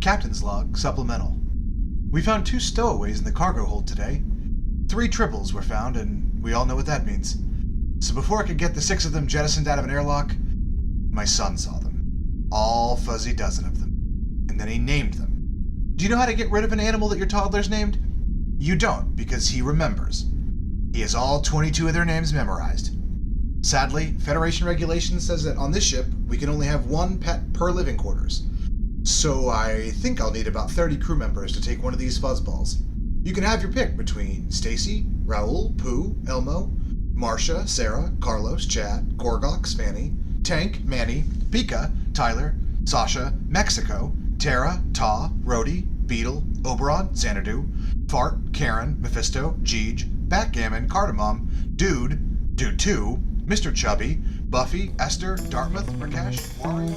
Captain's Log Supplemental. We found 2 stowaways in the cargo hold today. 3 triples were found, and we all know what that means. So before I could get the 6 of them jettisoned out of an airlock, my son saw them. All fuzzy dozen of them. And then he named them. Do you know how to get rid of an animal that your toddler's named? You don't, because he remembers. He has all 22 of their names memorized. Sadly, Federation regulation says that on this ship, we can only have 1 pet per living quarters. So I think I'll need about 30 crew members to take one of these fuzzballs. You can have your pick between Stacy, Raul, Pooh, Elmo, Marcia, Sarah, Carlos, Chad, Gorgox, Fanny, Tank, Manny, Pika, Tyler, Sasha, Mexico, Tara, Ta, Rhodey, Beetle, Oberon, Xanadu, Fart, Karen, Mephisto, Jeej, Backgammon, Cardamom, Dude, Dude 2, Mr. Chubby, Buffy, Esther, Dartmouth, Rakesh, Wario.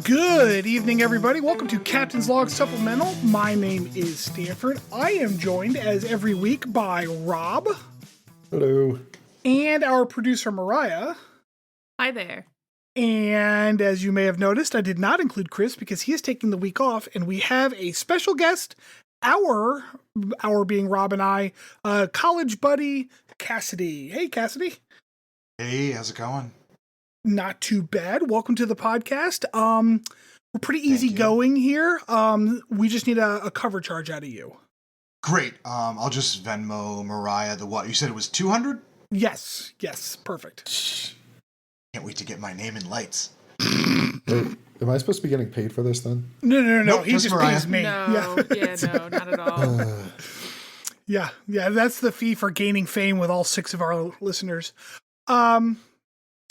Good evening, everybody. Welcome to Captain's Log Supplemental. My name is Stanford. I am joined, as every week, by Rob. Hello. And our producer, Mariah. Hi there. And as you may have noticed, I did not include Chris because he is taking the week off, and we have a special guest, our being Rob and I, college buddy, Cassidy. Hey, Cassidy. Hey, how's it going? Not too bad. Welcome to the podcast. We're pretty easygoing here. We just need a cover charge out of you. Great. I'll just Venmo Mariah the what? You said it was 200? Yes, perfect. Can't wait to get my name in lights. Wait, am I supposed to be getting paid for this then? No. Nope, He just pays me. No, no, not at all. Yeah, that's the fee for gaining fame with all 6 of our listeners.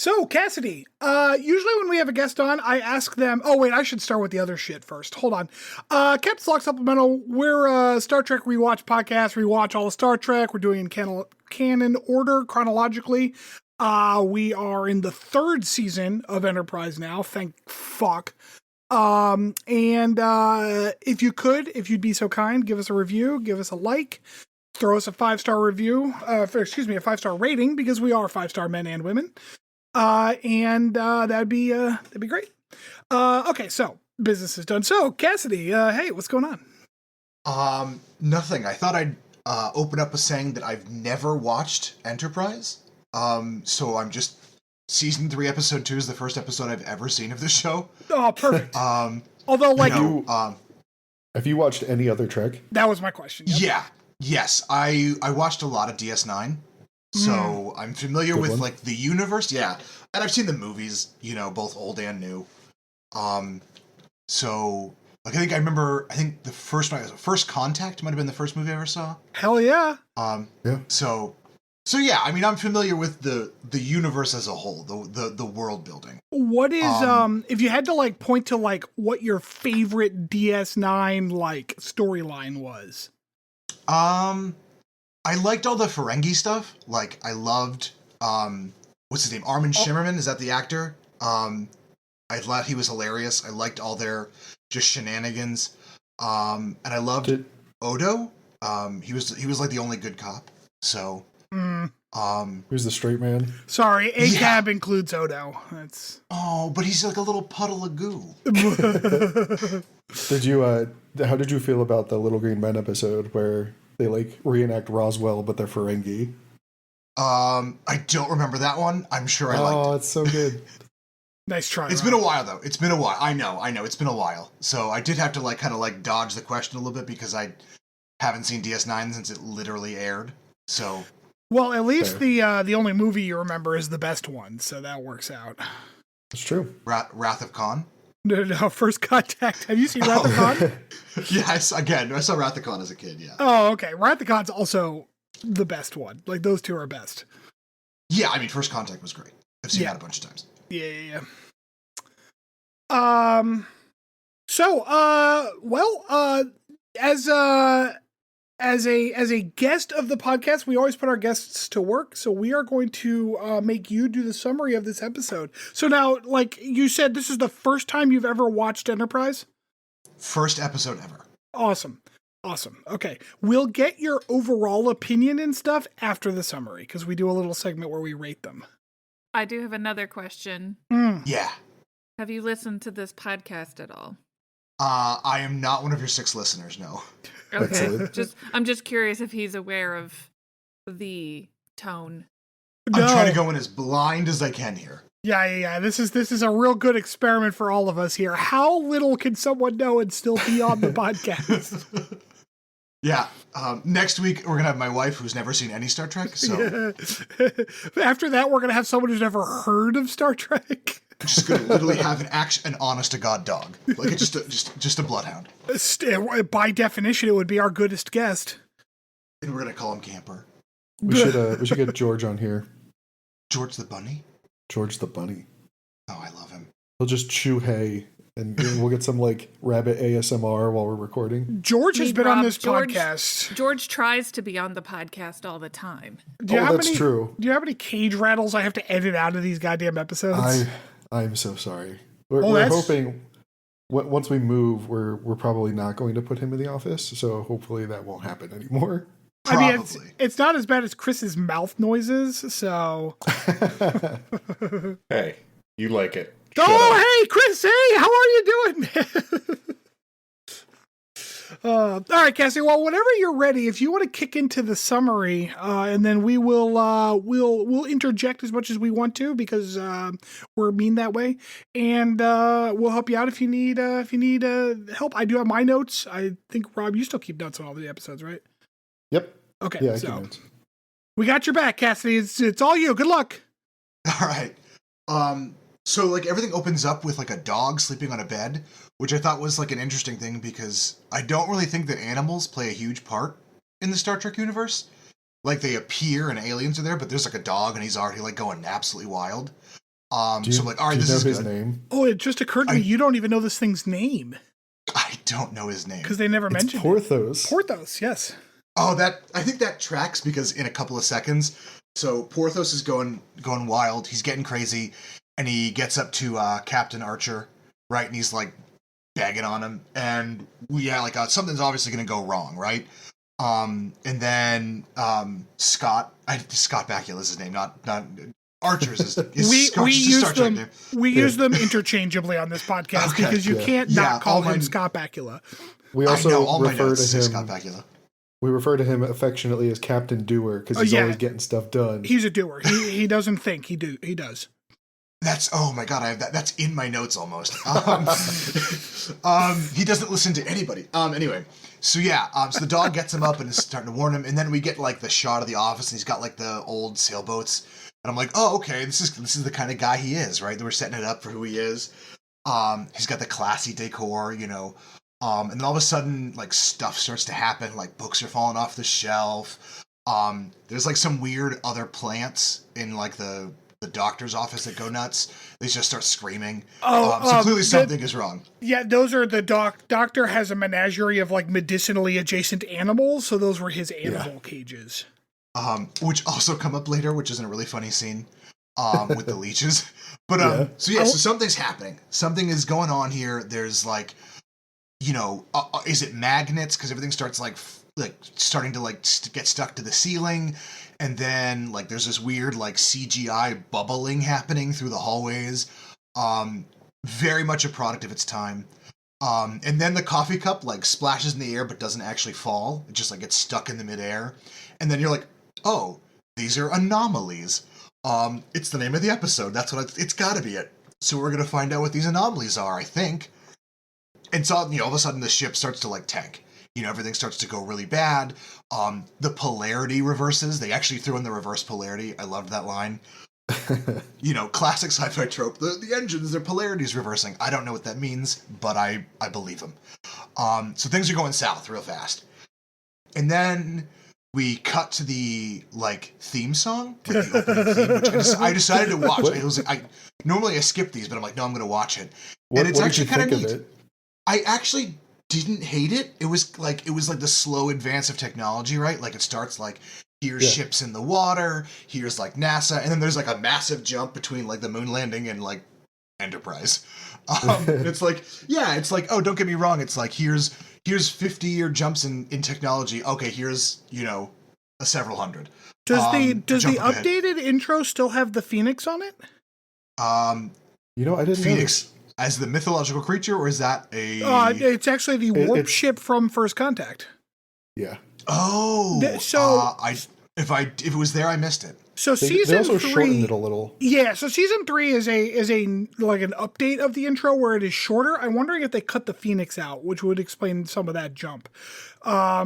So, Cassidy, usually when we have a guest on, I ask them... Oh, wait, I should start with the other shit first. Hold on. Captain's Log Supplemental, we're a Star Trek rewatch podcast. Rewatch all of Star Trek. We're doing in canon order, chronologically. We are in the 3rd season of Enterprise now, thank fuck. And if you'd be so kind, give us a review, give us a like, throw us a 5-star review, a 5-star rating, because we are 5-star men and women. That'd be great. Okay, so business is done. So Cassidy, hey, what's going on? Nothing. I thought I'd open up with saying that I've never watched Enterprise. So I'm just season 3, episode 2 is the first episode I've ever seen of this show. Oh, perfect. Although, like, have you watched any other Trek? That was my question. Yep. Yeah. Yes. I watched a lot of DS9. So I'm familiar with like the universe, yeah, and I've seen the movies, both old and new. So like I think the First Contact might have been the first movie I ever saw. Hell yeah. Yeah. So yeah, I mean I'm familiar with the universe as a whole, the world building. What is if you had to like point to like what your favorite DS9 like storyline was? I liked all the Ferengi stuff. Like, I loved, what's his name? Armin Shimmerman, is that the actor? I thought he was hilarious. I liked all their just shenanigans. And I loved Odo. He was like the only good cop. So, who's the straight man? Sorry, ACAB includes Odo. That's... Oh, but he's like a little puddle of goo. How did you feel about the Little Green Men episode where they like reenact Roswell, but they're Ferengi? I don't remember that one. I'm sure I liked it. Oh, it's so good. Nice try. It's been a while though. It's been a while. I know. It's been a while. So I did have to like kind of like dodge the question a little bit because I haven't seen DS9 since it literally aired. So. Well, at least the only movie you remember is the best one, so that works out. It's true. Wrath of Khan. No, First Contact. Have you seen Wrath of Khan? Yes, again, I saw Wrath of Khan as a kid, yeah. Oh, okay. Wrath of Khan's also the best one. Like, those two are best. Yeah, I mean, First Contact was great. I've seen that a bunch of times. Yeah. As a guest of the podcast, we always put our guests to work. So we are going to make you do the summary of this episode. So now, like you said, this is the first time you've ever watched Enterprise? First episode ever. Awesome. Awesome. Okay. We'll get your overall opinion and stuff after the summary because we do a little segment where we rate them. I do have another question. Yeah. Have you listened to this podcast at all? I am not one of your 6 listeners, no. Okay. Excellent. I'm just curious if he's aware of the tone. No. I'm trying to go in as blind as I can here. Yeah. This is a real good experiment for all of us here. How little can someone know and still be on the podcast? Yeah. Next week, we're going to have my wife who's never seen any Star Trek. So Yeah. After that, we're going to have someone who's never heard of Star Trek. I'm just going to literally have an honest-to-God dog. Like, it's just a bloodhound. By definition, it would be our goodest guest. And we're going to call him Camper. We should get George on here. George the Bunny? George the Bunny. Oh, I love him. He'll just chew hay, and we'll get some like rabbit ASMR while we're recording. George has been on this George, podcast. George tries to be on the podcast all the time. That's true. Do you have any cage rattles I have to edit out of these goddamn episodes? I'm so sorry. We're hoping once we move, we're probably not going to put him in the office, so hopefully that won't happen anymore. Probably. I mean, it's not as bad as Chris's mouth noises, so... Hey, you like it. Hey, Chris, hey, how are you doing? All right, Cassie, well, whenever you're ready, if you want to kick into the summary, and then we will we'll interject as much as we want to because we're mean that way, and we'll help you out if you need help. I do have my notes. I think, Rob, you still keep notes on all the episodes, right? Yep. Okay, Yeah, so we got your back, Cassidy. It's all you. Good luck. All right. So, like, everything opens up with, like, a dog sleeping on a bed, which I thought was, like, an interesting thing because I don't really think that animals play a huge part in the Star Trek universe. Like, they appear and aliens are there, but there's, like, a dog and he's already, like, going absolutely wild. So I'm like, all right, this is good. Name? Oh, it just occurred to me you don't even know this thing's name. I don't know his name. Because they never mentioned Porthos. it. Porthos, yes. Oh, I think that tracks because in a couple of seconds, so Porthos is going wild. He's getting crazy, and he gets up to Captain Archer, right? And he's like bagging on him, and something's obviously going to go wrong, right? And then Scott Bakula is his name, not Archer's is Star Trek name. We use them interchangeably on this podcast because you can't not call him Scott Bakula. We also refer to him Scott Bakula. We refer to him affectionately as Captain Doer because he's always getting stuff done. He's a doer. He doesn't think. He does. Oh my god, I have that. That's in my notes almost. He doesn't listen to anybody. Anyway, so the dog gets him up and is starting to warn him, and then we get like the shot of the office, and he's got like the old sailboats, and I'm like, oh okay, this is the kind of guy he is, right? We're setting it up for who he is. He's got the classy decor, you know. And then all of a sudden, like, stuff starts to happen, like, books are falling off the shelf. There's, like, some weird other plants in, like, the doctor's office that go nuts. They just start screaming. So clearly something is wrong. Yeah, those are the doctor has a menagerie of, like, medicinally adjacent animals, so those were his animal cages. Which also come up later, which is in a really funny scene, with the leeches. But, so something's happening. Something is going on here. There's, like... You know, is it magnets? Because everything starts like starting to like get stuck to the ceiling, and then like there's this weird like CGI bubbling happening through the hallways. Very much a product of its time. And then the coffee cup like splashes in the air but doesn't actually fall. It just like gets stuck in the midair, and then you're like, oh, these are anomalies. It's the name of the episode. That's what it's got to be it. So we're gonna find out what these anomalies are, I think. And so, all of a sudden the ship starts to, like, tank. Everything starts to go really bad. The polarity reverses. They actually threw in the reverse polarity. I loved that line. Classic sci-fi trope. The engines, their polarity is reversing. I don't know what that means, but I believe them. So things are going south real fast. And then we cut to the, like, theme song. Like the opening theme, which I decided to watch. It was like, normally I skip these, but I'm like, no, I'm going to watch it. And it's actually kind of neat. I actually didn't hate it. It was like the slow advance of technology, right? Like it starts like here's ships in the water, here's like NASA, and then there's like a massive jump between like the moon landing and like Enterprise. It's like, oh, don't get me wrong. It's like here's here's 50-year jumps in technology. Okay, here's, a several hundred. Does the ahead. updated intro still have the Phoenix on it? I didn't Phoenix as the mythological creature, or is that a? It's actually the warp ship from First Contact. Yeah. Oh, so if it was there, I missed it. So season 3 shortened it a little. Yeah, so season 3 is a like an update of the intro where it is shorter. I'm wondering if they cut the Phoenix out, which would explain some of that jump.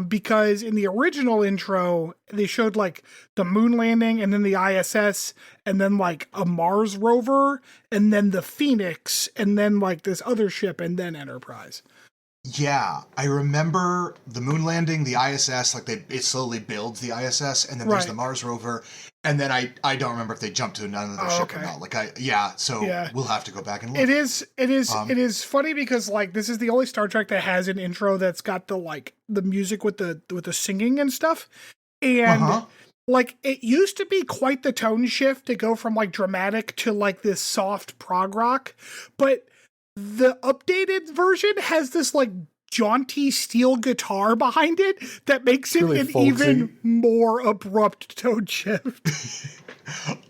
Because in the original intro, they showed like the moon landing and then the ISS and then like a Mars rover and then the Phoenix and then like this other ship and then Enterprise. Yeah, I remember the moon landing, the ISS, like it slowly builds the ISS, and then there's the Mars rover, and then I don't remember if they jumped to another ship or not. We'll have to go back and look. It is funny because like this is the only Star Trek that has an intro that's got the music with the singing and stuff, and like it used to be quite the tone shift to go from like dramatic to like this soft prog rock, but the updated version has this like jaunty steel guitar behind it that makes it an even more abrupt tone shift.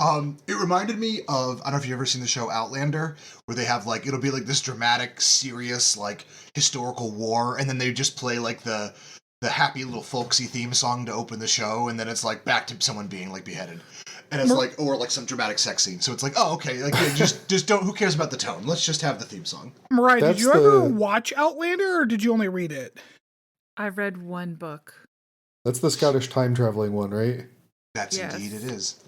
It reminded me of, I don't know if you've ever seen the show Outlander, where they have like, it'll be like this dramatic, serious, like historical war, and then they just play like the happy little folksy theme song to open the show, and then it's like back to someone being like beheaded. And it's like, or like some dramatic sex scene. So it's like, oh, okay, like just don't. Who cares about the tone? Let's just have the theme song. Mariah, did you ever watch Outlander, or did you only read it? I read one book. That's the Scottish time traveling one, right? That's indeed it is.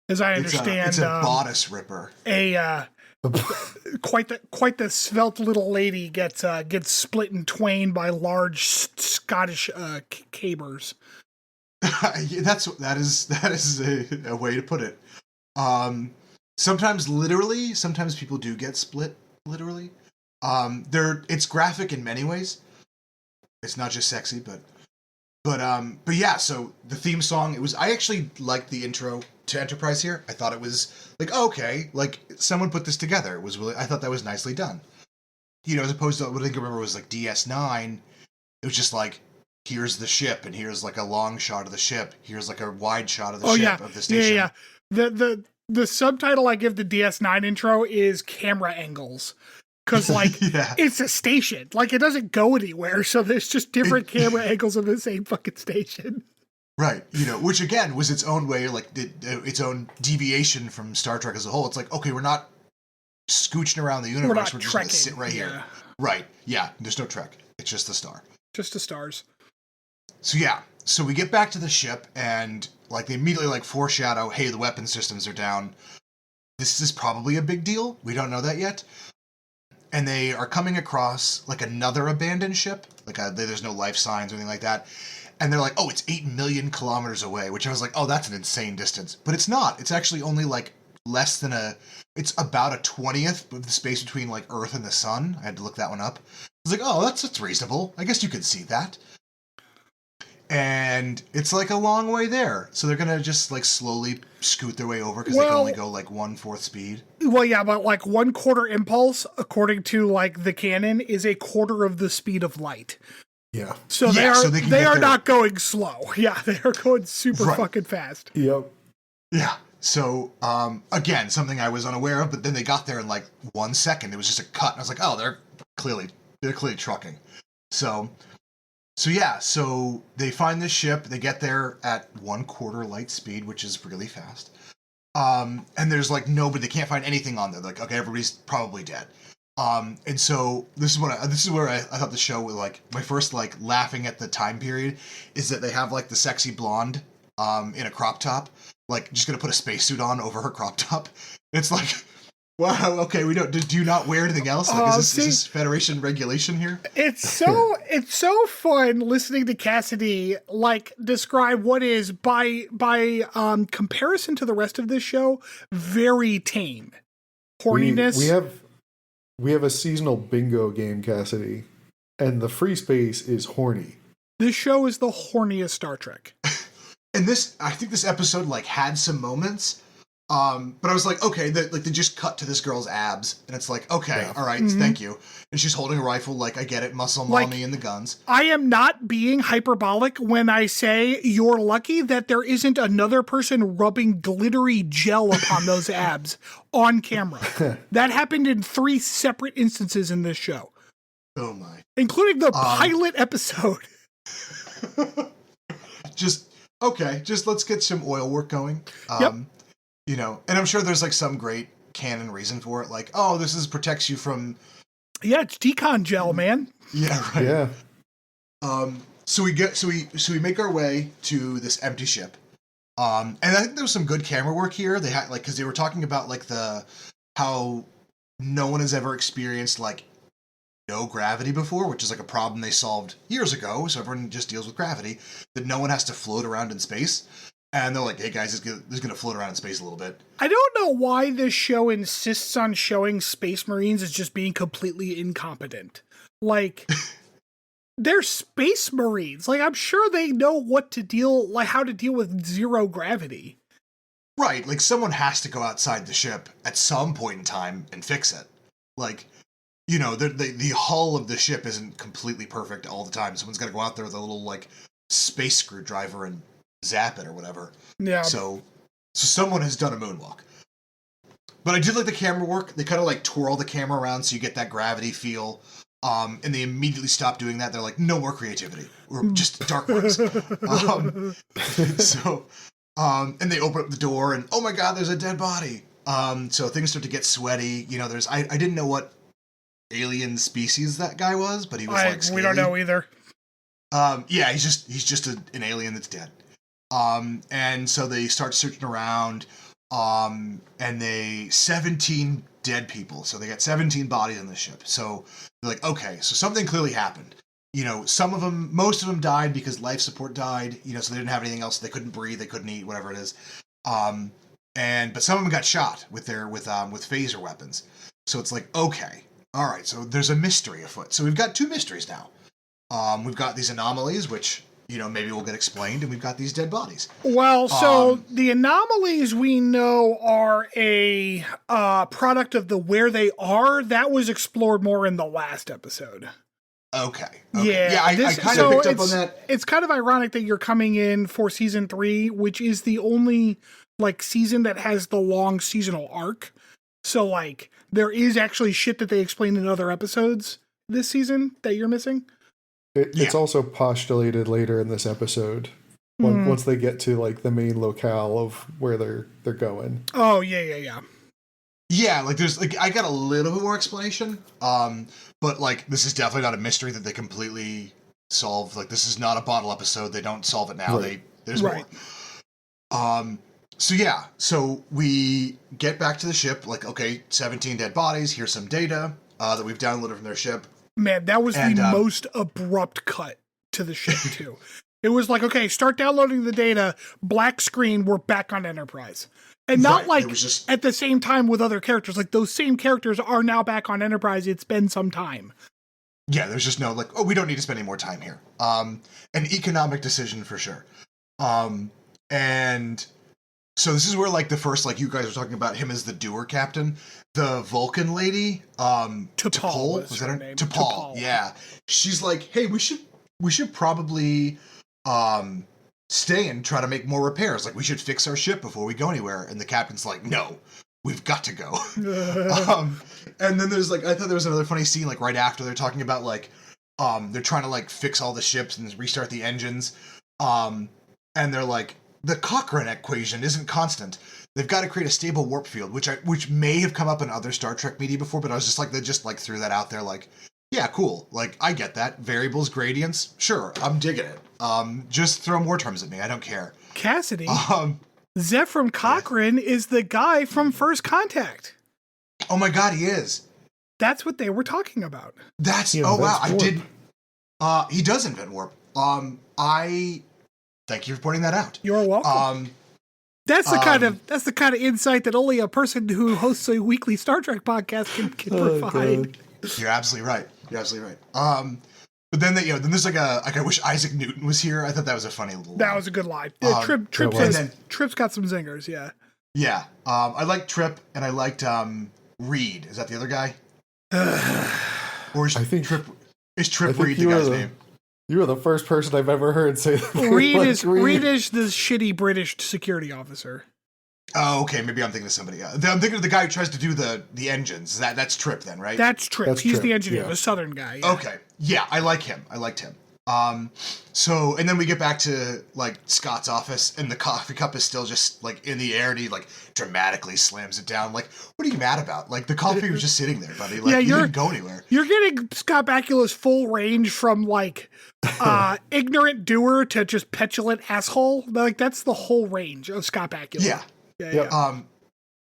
As I understand, it's a bodice ripper. Quite the svelte little lady gets split in twain by large Scottish cabers. that is a way to put it. Sometimes literally, sometimes people do get split literally. It's graphic in many ways. It's not just sexy, but yeah. So the theme song, I actually liked the intro to Enterprise here. I thought it was like, okay, like someone put this together. It was really, I thought that was nicely done. As opposed to what I think I remember was like DS9. It was just like, here's the ship, and here's like a long shot of the ship. Here's like a wide shot of the ship of the station. Yeah. The subtitle I give the DS9 intro is camera angles. Because, like, it's a station. Like, it doesn't go anywhere, so there's just different camera angles of the same fucking station. Right. Which, again, was its own way, like, its own deviation from Star Trek as a whole. It's like, okay, we're not scooching around the universe. We're just going to sit right here. Right. Yeah. There's no Trek. It's just the star. Just the stars. So we get back to the ship, and like they immediately like foreshadow, hey, the weapon systems are down. This is probably a big deal. We don't know that yet. And they are coming across like another abandoned ship. Like there's no life signs or anything like that. And they're like, oh, it's 8 million kilometers away, which I was like, oh, that's an insane distance. But it's not. It's actually only like it's about a 20th of the space between like Earth and the sun. I had to look that one up. I was like, oh, that's reasonable. I guess you could see that. And it's like a long way there. So they're going to just like slowly scoot their way over because they can only go like 1/4 speed. Well, yeah, but like 1/4 impulse, according to like the canon, is 1/4 of the speed of light. Yeah. So they are not going slow. Yeah, they are going super fucking fast. Yep. Yeah. So, again, something I was unaware of, but then they got there in like 1 second. It was just a cut. And I was like, oh, they're clearly trucking. So they find this ship. They get there at 1/4 light speed, which is really fast. And there's like nobody. They can't find anything on there. Like, okay, everybody's probably dead. And so this is where I thought the show was like my first like laughing at the time period is that they have like the sexy blonde in a crop top, like just gonna put a spacesuit on over her crop top. It's like, wow, okay, we don't. Do you not wear anything else? Like, is this Federation regulation here? It's so fun listening to Cassidy like describe what is by comparison to the rest of this show very tame horniness. We have a seasonal bingo game, Cassidy, and the free space is horny. This show is the horniest Star Trek. And I think this episode like had some moments. But I was like, okay, they just cut to this girl's abs, and it's like, okay, all right, thank you. And she's holding a rifle, like, I get it, muscle mommy and the guns. I am not being hyperbolic when I say you're lucky that there isn't another person rubbing glittery gel upon those abs on camera. That happened in 3 separate instances in this show. Oh my. Including the pilot episode. Just let's get some oil work going. Yep. You know, and I'm sure there's like some great canon reason for it, like, oh, this protects you from. Yeah, it's decon gel, man. Yeah, right. Yeah. So we make our way to this empty ship. And I think there was some good camera work here. They had because they were talking about like how no one has ever experienced like no gravity before, which is like a problem they solved years ago. So everyone just deals with gravity, that no one has to float around in space. And they're like, hey guys, this is going to float around in space a little bit. I don't know why this show insists on showing Space Marines as just being completely incompetent. Like, they're Space Marines. Like, I'm sure they know how to deal with zero gravity. Right, like someone has to go outside the ship at some point in time and fix it. Like, you know, the hull of the ship isn't completely perfect all the time. Someone's got to go out there with a little like space screwdriver and zap it or whatever. Yeah. So someone has done a moonwalk. But I did like the camera work. They kind of like twirl the camera around so you get that gravity feel. And they immediately stop doing that. They're like, no more creativity. We're just dark works. And they open up the door and, oh my God, there's a dead body. So things start to get sweaty. You know, I didn't know what alien species that guy was, but he was like scaly. We don't know either. Yeah, he's just an alien that's dead. And so they start searching around, and 17 dead people. So they got 17 bodies on the ship. So they're like, okay, so something clearly happened. You know, most of them died because life support died, you know, so they didn't have anything else. They couldn't breathe, they couldn't eat, whatever it is. But some of them got shot with phaser weapons. So it's like, okay, all right, so there's a mystery afoot. So we've got 2 mysteries now. We've got these anomalies, which, you know, maybe will get explained, and we've got these dead bodies. Well, so the anomalies we know are a product of the where they are. That was explored more in the last episode. Okay. Yeah, I kind of picked up on that. It's kind of ironic that you're coming in for season 3, which is the only like season that has the long seasonal arc. So like there is actually shit that they explained in other episodes this season that you're missing. It's also postulated later in this episode once they get to like the main locale of where they're going. Oh yeah. Yeah, like there's like I got a little bit more explanation. But like this is definitely not a mystery that they completely solve. Like this is not a bottle episode. They don't solve it now. Right. There's more. So we get back to the ship. Like, okay, 17 dead bodies. Here's some data that we've downloaded from their ship. Man, that was the most abrupt cut to the ship too. It was like, okay, start downloading the data. Black screen. We're back on Enterprise. And not like at the same time with other characters. Like those same characters are now back on Enterprise. It's been some time. Yeah, there's just no like, oh, we don't need to spend any more time here. An economic decision for sure. And so this is where like the first, like you guys were talking about him as the doer captain. The Vulcan lady, T'Pol, was that her name? T'Pol, yeah. She's like, hey, we should probably stay and try to make more repairs. Like we should fix our ship before we go anywhere. And the captain's like, no, we've got to go. And then there's like, I thought there was another funny scene like right after they're talking about like, they're trying to like fix all the ships and restart the engines. And they're like, the Cochrane equation isn't constant. They've got to create a stable warp field, which may have come up in other Star Trek media before, but I was just like, they just like threw that out there like, yeah, cool. Like, I get that. Variables, gradients, sure, I'm digging it. Just throw more terms at me. I don't care. Cassidy, Zephram Cochrane is the guy from First Contact. Oh my God, he is. That's what they were talking about. That's wow. Warp. I did. He does invent warp. Thank you for pointing that out. You're welcome. That's the kind of insight that only a person who hosts a weekly Star Trek podcast can provide. God. You're absolutely right. But then then there's like I wish Isaac Newton was here. I thought that was a funny little. That was a good line. Trip's got some zingers. Yeah. Yeah. I liked Trip, and I liked Reed. Is that the other guy? Or is Trip Reed the guy's name? You are the first person I've ever heard say that. Reed is the shitty British security officer. Oh, okay. Maybe I'm thinking of somebody else. I'm thinking of the guy who tries to do the engines. That's Trip then, right? That's Trip. He's Trip, the engineer, the Southern guy. Yeah. Okay. Yeah, I liked him. So, and then we get back to like Scott's office, and the coffee cup is still just like in the air, and he like dramatically slams it down. Like, what are you mad about? Like, the coffee was just sitting there, buddy. Like, you didn't go anywhere. You're getting Scott Bakula's full range from like ignorant doer to just petulant asshole. Like, that's the whole range of Scott Bakula. Yeah.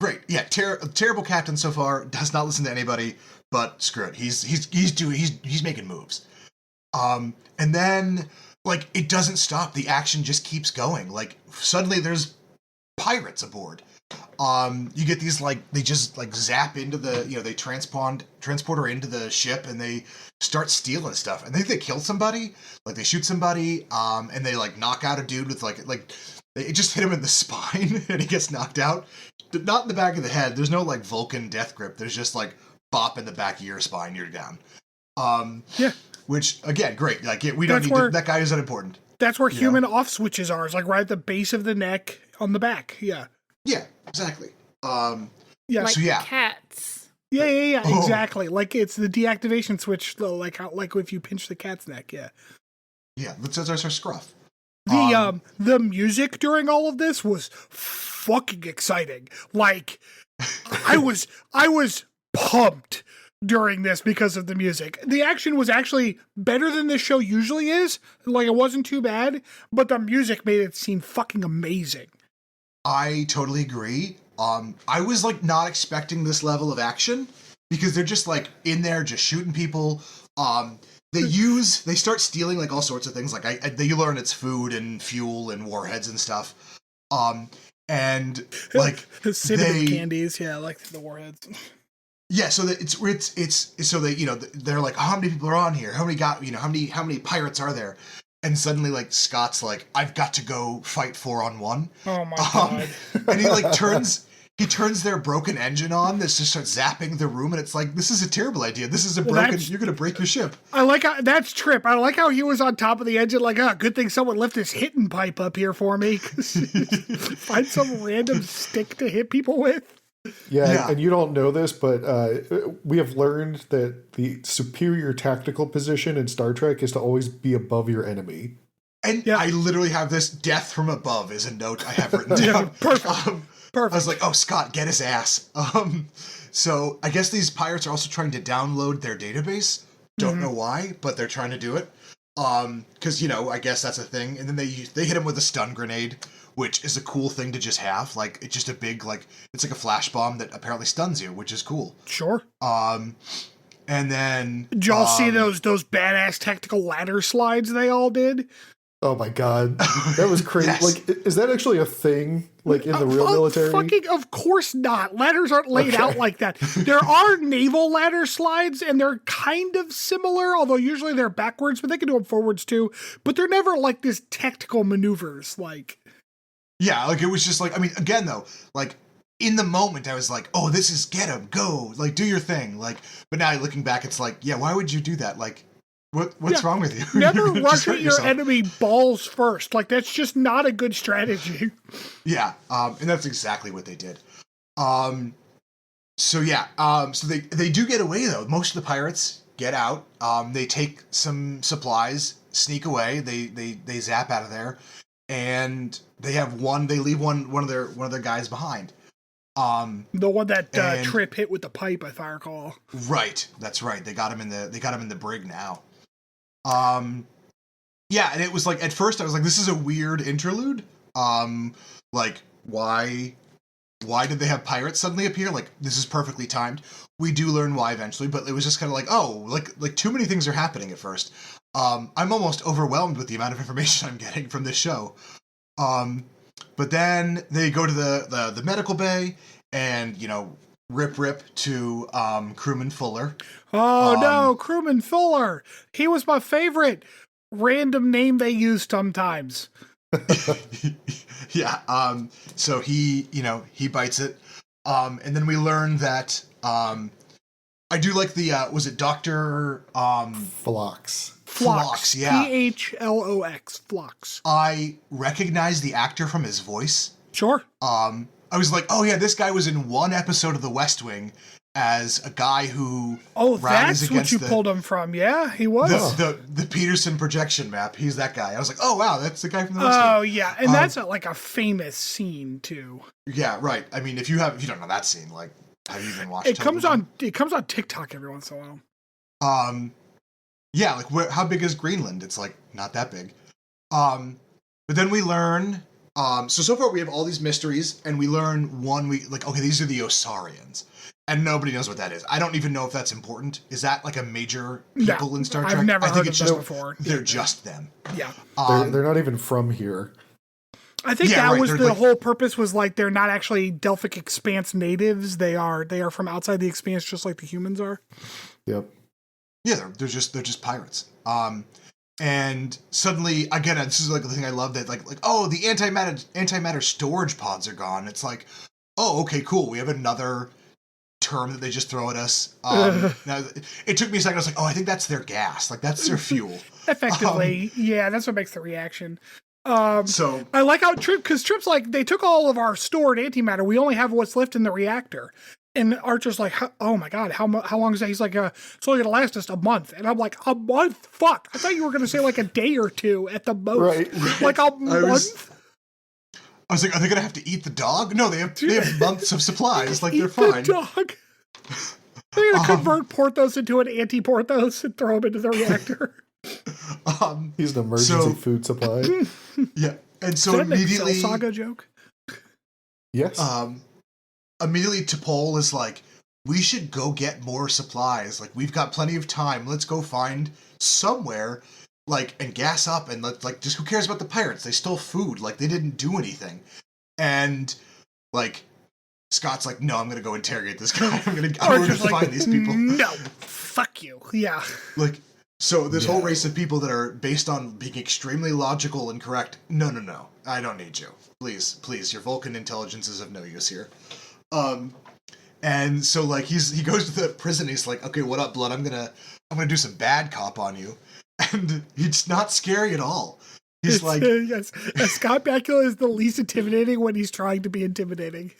Great. Yeah. Terrible captain so far. Does not listen to anybody. But screw it. He's making moves. And then, like, it doesn't stop. The action just keeps going. Like, suddenly there's pirates aboard. You get these, like, they just, like, zap into the, they transport her into the ship, and they start stealing stuff. And they kill somebody. Like, they shoot somebody, and they, like, knock out a dude with, like, it just hit him in the spine, and he gets knocked out. Not in the back of the head. There's no, like, Vulcan death grip. There's just, like, bop in the back of your spine, you're down. Yeah. Which, again, great. Like, we don't need to, that guy is unimportant. That's where human off switches are. It's like right at the base of the neck on the back. Yeah. Yeah, exactly. Yeah. Like so, yeah. cats. Yeah, exactly. Like, it's the deactivation switch, though, like if you pinch the cat's neck, yeah. Yeah, that's our scruff. The music during all of this was fucking exciting. Like, I was pumped during this because of the music. The action was actually better than this show usually is. Like, it wasn't too bad, but the music made it seem fucking amazing. I totally agree. I was, like, not expecting this level of action because they're just, like, in there just shooting people. They start stealing, like, all sorts of things. Like, you learn it's food and fuel and warheads and stuff. And, like, cinnamon candies, yeah, like the warheads. Yeah, so that it's so that they're like, oh, how many people are on here? How many pirates are there? And suddenly, like, Scott's like, I've got to go fight 4-on-1. Oh my god! And he like turns their broken engine on. This just starts zapping the room, and it's like, this is a terrible idea. This is you're gonna break your ship. I like how that's Trip. I like how he was on top of the engine, like, good thing someone left this hitting pipe up here for me. Find some random stick to hit people with. Yeah, and you don't know this, but we have learned that the superior tactical position in Star Trek is to always be above your enemy. And I literally have this death from above is a note I have written down. Perfect. I was like, oh, Scott, get his ass. So I guess these pirates are also trying to download their database. Don't know why, but they're trying to do it. Because, I guess that's a thing. And then they hit him with a stun grenade, which is a cool thing to just have. Like, it's just a big, like, it's like a flash bomb that apparently stuns you, which is cool. Sure. And then... Did y'all see those badass tactical ladder slides they all did? Oh my god. That was crazy. Yes. Like, is that actually a thing, like, in the real military? Fucking, of course not. Ladders aren't laid out like that. There are naval ladder slides, and they're kind of similar, although usually they're backwards, but they can do them forwards too. But they're never like this tactical maneuvers, like... Yeah, like, it was just like, I mean, again, though, like, in the moment, I was like, oh, this is, get him, go, like, do your thing, like, but now looking back, it's like, yeah, why would you do that? Like, what's wrong with you? Never rush at your enemy balls first. Like, that's just not a good strategy. Yeah, and that's exactly what they did. So they do get away, though. Most of the pirates get out. They take some supplies, sneak away, they zap out of there. And they leave one of their guys behind. The one that Trip hit with the pipe, if I recall. Right, that's right. They got him in the brig now. Yeah, and it was like, at first I was like, this is a weird interlude. Like, why did they have pirates suddenly appear? Like, this is perfectly timed. We do learn why eventually, but it was just kind of like, oh, like too many things are happening at first. I'm almost overwhelmed with the amount of information I'm getting from this show. But then they go to the medical bay and, rip to Crewman Fuller. Oh, no, Crewman Fuller. He was my favorite random name they used sometimes. Yeah. So he bites it. And then we learn that I do like the was it Dr. Phlox. Phlox, yeah. Phlox, Phlox. I recognize the actor from his voice. Sure. I was like, oh yeah, this guy was in one episode of The West Wing as a guy who that's what you pulled him from. Yeah, he was. The Peterson projection map. He's that guy. I was like, oh wow, that's the guy from The West Wing. Oh yeah, and that's like a famous scene too. Yeah, right. I mean, if you don't know that scene, like, have you even watched it? Comes on TikTok every once in a while. Yeah, like how big is Greenland? It's like not that big. But then we learn. So far we have all these mysteries, and we learn okay, these are the Osarians. And nobody knows what that is. I don't even know if that's important. Is that like a major people in Star Trek? I've never heard of them before. They're just them. Yeah. They're not even from here. I think that was the whole purpose, was like they're not actually Delphic Expanse natives. They are from outside the Expanse, just like the humans are. Yep. Yeah, they're just pirates. And suddenly, again, this is like the thing I love, that like oh, the antimatter storage pods are gone. It's like, oh, okay, cool. We have another term that they just throw at us. Now, it took me a second. I was like, oh, I think that's their gas. Like that's their fuel. Effectively, yeah, that's what makes the reaction. So I like how Trip's like, they took all of our stored antimatter. We only have what's left in the reactor. And Archer's like, oh my God, how long is that? He's like, it's only gonna last us a month. And I'm like, a month? Fuck! I thought you were gonna say like a day or two at the most. Right. Like a month. I was like, are they gonna have to eat the dog? No, they have months of supplies. Like they're fine. The dog. They're gonna convert Porthos into an anti-Porthos and throw him into the reactor. He's an emergency food supply. Yeah, and so immediately Saga joke. Yes. Immediately T'Pol is like, we should go get more supplies. Like we've got plenty of time. Let's go find somewhere. Like, and gas up, and just who cares about the pirates? They stole food. Like, they didn't do anything. And, like, Scott's like, no, I'm gonna go interrogate this guy. I'm gonna find these people. No, fuck you. Yeah. Like, so this whole race of people that are based on being extremely logical and correct. No. I don't need you. Please. Your Vulcan intelligence is of no use here. And so, like, he goes to the prison. He's like, okay, what up, blood? I'm gonna do some bad cop on you. And it's not scary at all. He's like... yes. Scott Bakula is the least intimidating when he's trying to be intimidating.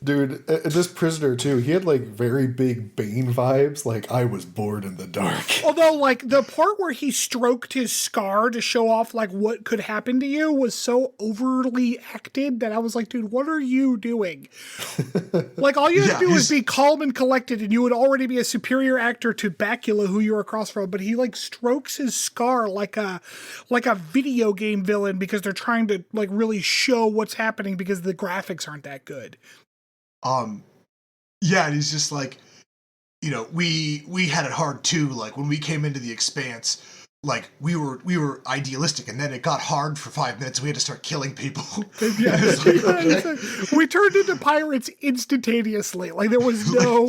Dude, this prisoner, too, he had, like, very big Bane vibes. Like, I was bored in the dark. Although, like, the part where he stroked his scar to show off, like, what could happen to you was so overly acted that I was like, dude, what are you doing? Like, all you have to do is be calm and collected, and you would already be a superior actor to Bakula, who you're across from. But he, like, strokes his scar like a video game villain because they're trying to like really show what's happening because the graphics aren't that good. Yeah, and he's just like, we had it hard too. Like when we came into the Expanse, like we were idealistic, and then it got hard for 5 minutes. We had to start killing people. Yeah, we turned into pirates instantaneously. Like there was no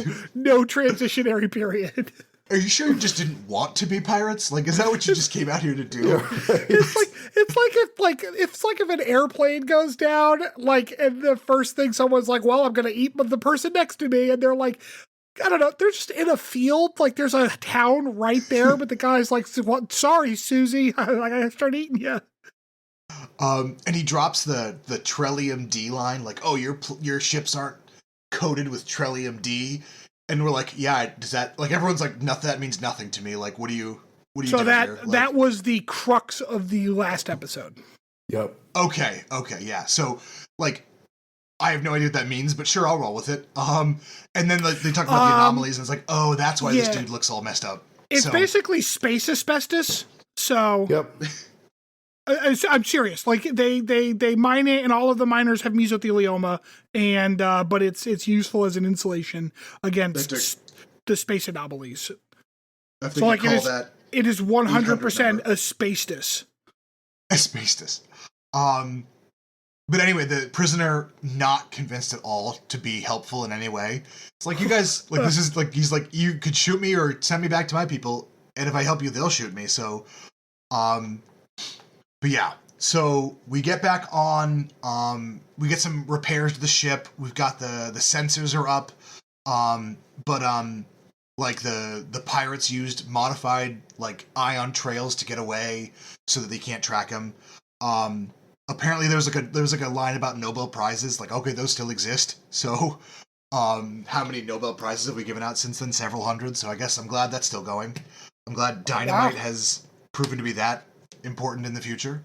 transitionary period. Are you sure you just didn't want to be pirates? Like, is that what you just came out here to do? Yeah, right. It's like if an airplane goes down, like, and the first thing someone's like, well, I'm gonna eat the person next to me, and they're like, I don't know, they're just in a field, like there's a town right there, but the guy's like, sorry, Susie, I gotta start eating you. And he drops the Trellium D line, like, oh, your ships aren't coated with Trellium D. And we're like, yeah, does that, like, everyone's like, nothing, that means nothing to me. Like, what are you doing here? Like, that was the crux of the last episode. Yep. Okay, yeah. So, like, I have no idea what that means, but sure, I'll roll with it. And then like, they talk about the anomalies, and it's like, oh, that's why this dude looks all messed up. It's basically space asbestos. So, yep. I'm serious. Like they mine it, and all of the miners have mesothelioma, and but it's useful as an insulation against the space anomalies. So like it is 100% asbestos. Asbestos. But anyway, the prisoner not convinced at all to be helpful in any way. It's like, you guys, like, this is like, he's like, you could shoot me or send me back to my people, and if I help you, they'll shoot me. So, but yeah, So we get back on, we get some repairs to the ship. We've got the sensors are up. But like the pirates used modified like ion trails to get away so that they can't track him. Apparently there was like a line about Nobel Prizes, like, okay, those still exist. So how many Nobel Prizes have we given out since then? Several hundred. So I guess I'm glad that's still going. I'm glad dynamite has proven to be that important in the future.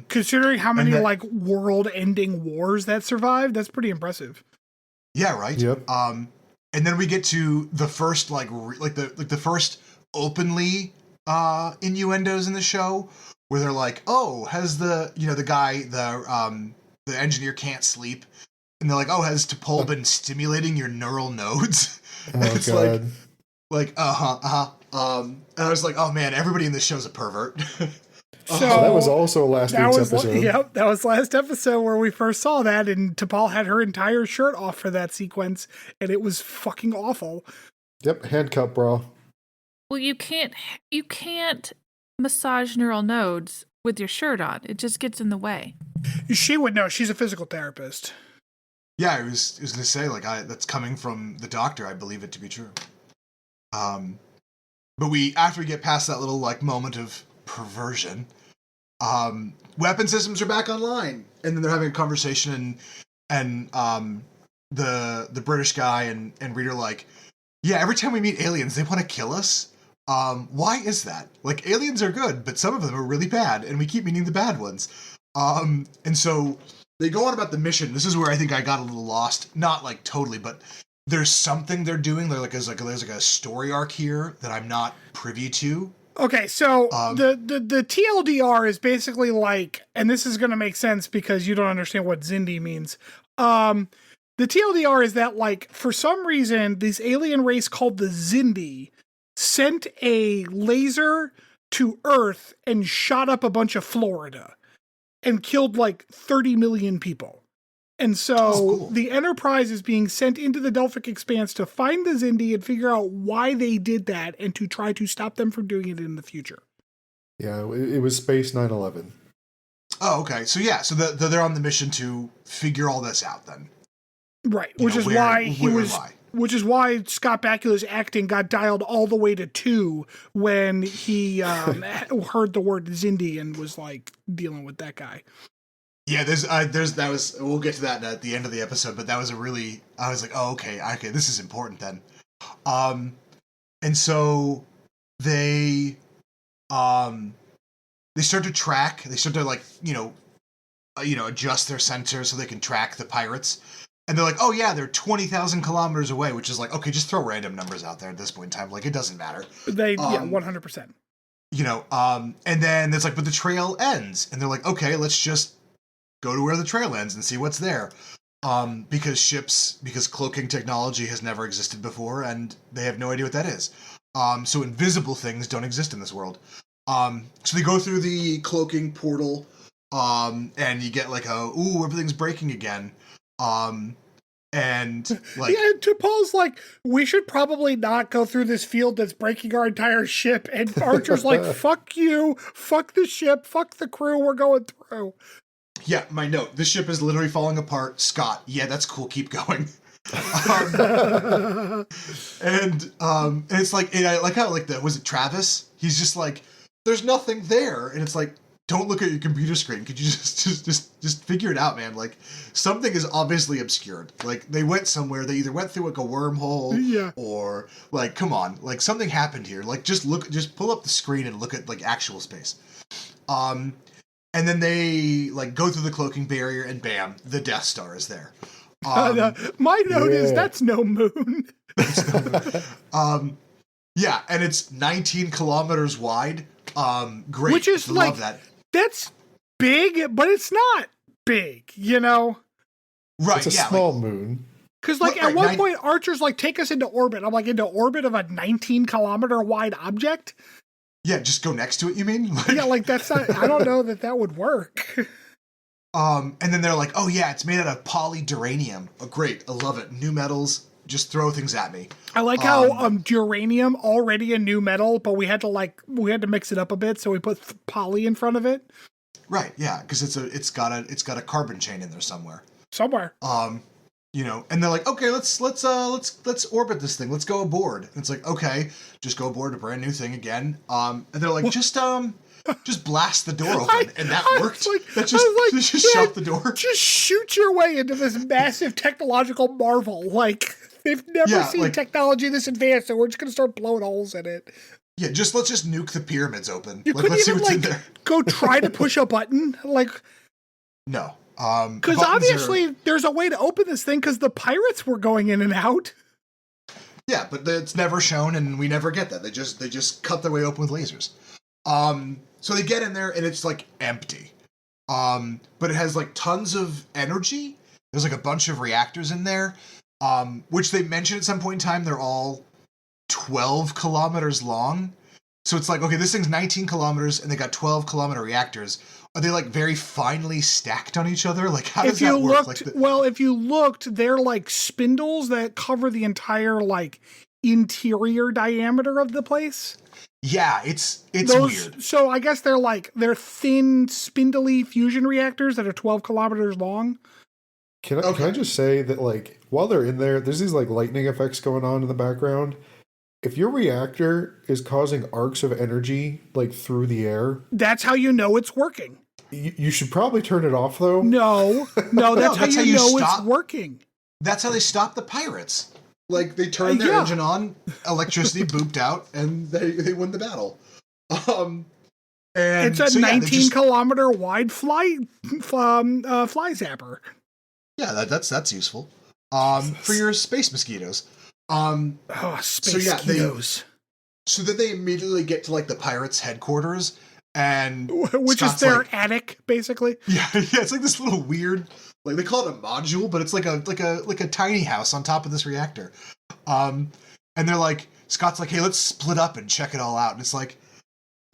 Considering how many like world-ending wars that survived, that's pretty impressive. Yeah, right. Yep. And then we get to the first the first openly innuendos in the show where they're like, "Oh, has the guy the engineer can't sleep," and they're like, "Oh, has T'Pol been stimulating your neural nodes?" Oh, it's God. like and I was like, "Oh man, everybody in this show's a pervert." So that was also last week's episode. Yep, that was last episode where we first saw that, and T'Pol had her entire shirt off for that sequence, and it was fucking awful. Yep, handcuff bra. Well, you can't massage neural nodes with your shirt on. It just gets in the way. She would know. She's a physical therapist. Yeah, I was gonna say, like, that's coming from the doctor. I believe it to be true. But after we get past that little like moment of perversion, weapon systems are back online, and then they're having a conversation, and the British guy and Reed are like, yeah, every time we meet aliens, they want to kill us. Why is that? Like, aliens are good, but some of them are really bad, and we keep meeting the bad ones. And so they go on about the mission. This is where I think I got a little lost. Not like totally, but there's something they're doing. There's like a story arc here that I'm not privy to. Okay, so the TLDR is basically like, and this is going to make sense because you don't understand what Xindi means. The TLDR is that, like, for some reason, this alien race called the Xindi sent a laser to Earth and shot up a bunch of Florida and killed like 30 million people. And so cool. The Enterprise is being sent into the Delphic Expanse to find the Xindi and figure out why they did that and to try to stop them from doing it in the future. Yeah, it was Space 9/11. Oh, okay. So yeah, so they're on the mission to figure all this out then. Right, which is why Scott Bakula's acting got dialed all the way to 2 when he heard the word Xindi and was like dealing with that guy. Yeah, we'll get to that at the end of the episode, but that was I was like, oh, okay, this is important then. And so they start to track, they start to like, adjust their sensors so they can track the pirates. And they're like, oh yeah, they're 20,000 kilometers away, which is like, okay, just throw random numbers out there at this point in time. Like, it doesn't matter. 100%. And then it's like, but the trail ends. And they're like, okay, let's just go to where the trail ends and see what's there. Because cloaking technology has never existed before, and they have no idea what that is. So invisible things don't exist in this world. So they go through the cloaking portal, and you get like everything's breaking again. And like, yeah, T'Pol's like, we should probably not go through this field that's breaking our entire ship. And Archer's like, fuck you, fuck the ship, fuck the crew, we're going through. Yeah, my note. This ship is literally falling apart. Scott, yeah, that's cool. Keep going. And it's like, and I like how was it Travis? He's just like, there's nothing there, and it's like, don't look at your computer screen. Could you just figure it out, man? Like, something is obviously obscured. Like, they went somewhere. They either went through like a wormhole, or like, come on, like something happened here. Like, just pull up the screen and look at like actual space. And then they like go through the cloaking barrier, and bam, the Death Star is there. My note is that's no moon. Yeah, and it's 19 kilometers wide. Great. Which is love like that. That's big, but it's not big, Right. It's a small moon. Because like at one point, Archer's like, take us into orbit. I'm like, into orbit of a 19-kilometer wide object. Yeah, just go next to it, you mean? That's not, I don't know that would work. And then they're like, oh yeah, it's made out of polyduranium. Oh, great. I love it. New metals, just throw things at me. I like how duranium already a new metal, but we had to mix it up a bit, so we put poly in front of it. Right, yeah, because it's got a carbon chain in there somewhere. You know, and they're like, okay, let's orbit this thing. Let's go aboard. And it's like, okay, just go aboard a brand new thing again. And they're like, just blast the door open, and that worked. Just shut the door. Just shoot your way into this massive technological marvel. Like they've never seen technology this advanced, so we're just gonna start blowing holes in it. Yeah, let's just nuke the pyramids open. You couldn't let's even see what's in there. Go try to push a button, like. No. Because obviously there's a way to open this thing because the pirates were going in and out. Yeah, but it's never shown, and we never get that. They just cut their way open with lasers. So they get in there, and it's like empty. But it has like tons of energy. There's like a bunch of reactors in there, which they mentioned at some point in time. They're all 12 kilometers long. So it's like, okay, this thing's 19 kilometers, and they got 12-kilometer reactors. Are they like very finely stacked on each other? Like, how does that work? If you looked, they're like spindles that cover the entire like interior diameter of the place. Yeah, it's weird. So I guess they're thin, spindly fusion reactors that are 12 kilometers long. Can I just say that like while they're in there, there's these like lightning effects going on in the background. If your reactor is causing arcs of energy like through the air, that's how you know it's working. You should probably turn it off, though. No, that's how you know it's working. That's how they stop the pirates. Like, they turn their engine on, electricity booped out, and they win the battle. And it's a 19-kilometer wide fly zapper. Yeah, that's useful. For your space mosquitoes. Mosquitoes. So then they immediately get to, like, the pirates' headquarters, and which Scott's is their attic, basically. Yeah, it's like this little weird, like they call it a module, but it's like a tiny house on top of this reactor. And they're like, Scott's like, hey, let's split up and check it all out. And it's like,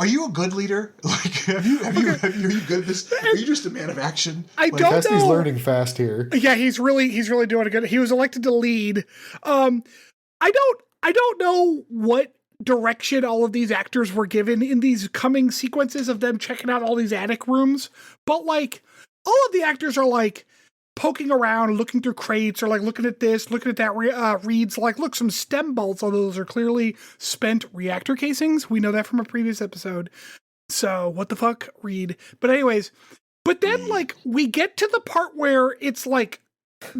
are you a good leader? Like, are you good at this? Are you just a man of action? I don't know. Cassidy's learning fast here. Yeah, he's really doing a good. He was elected to lead. I don't know what direction all of these actors were given in these coming sequences of them checking out all these attic rooms, but like all of the actors are like poking around, looking through crates, or like looking at this, looking at that. Reed's like, look, some stem bolts, although those are clearly spent reactor casings. We know that from a previous episode. So what the fuck, Reed? But anyways, but then like we get to the part where it's like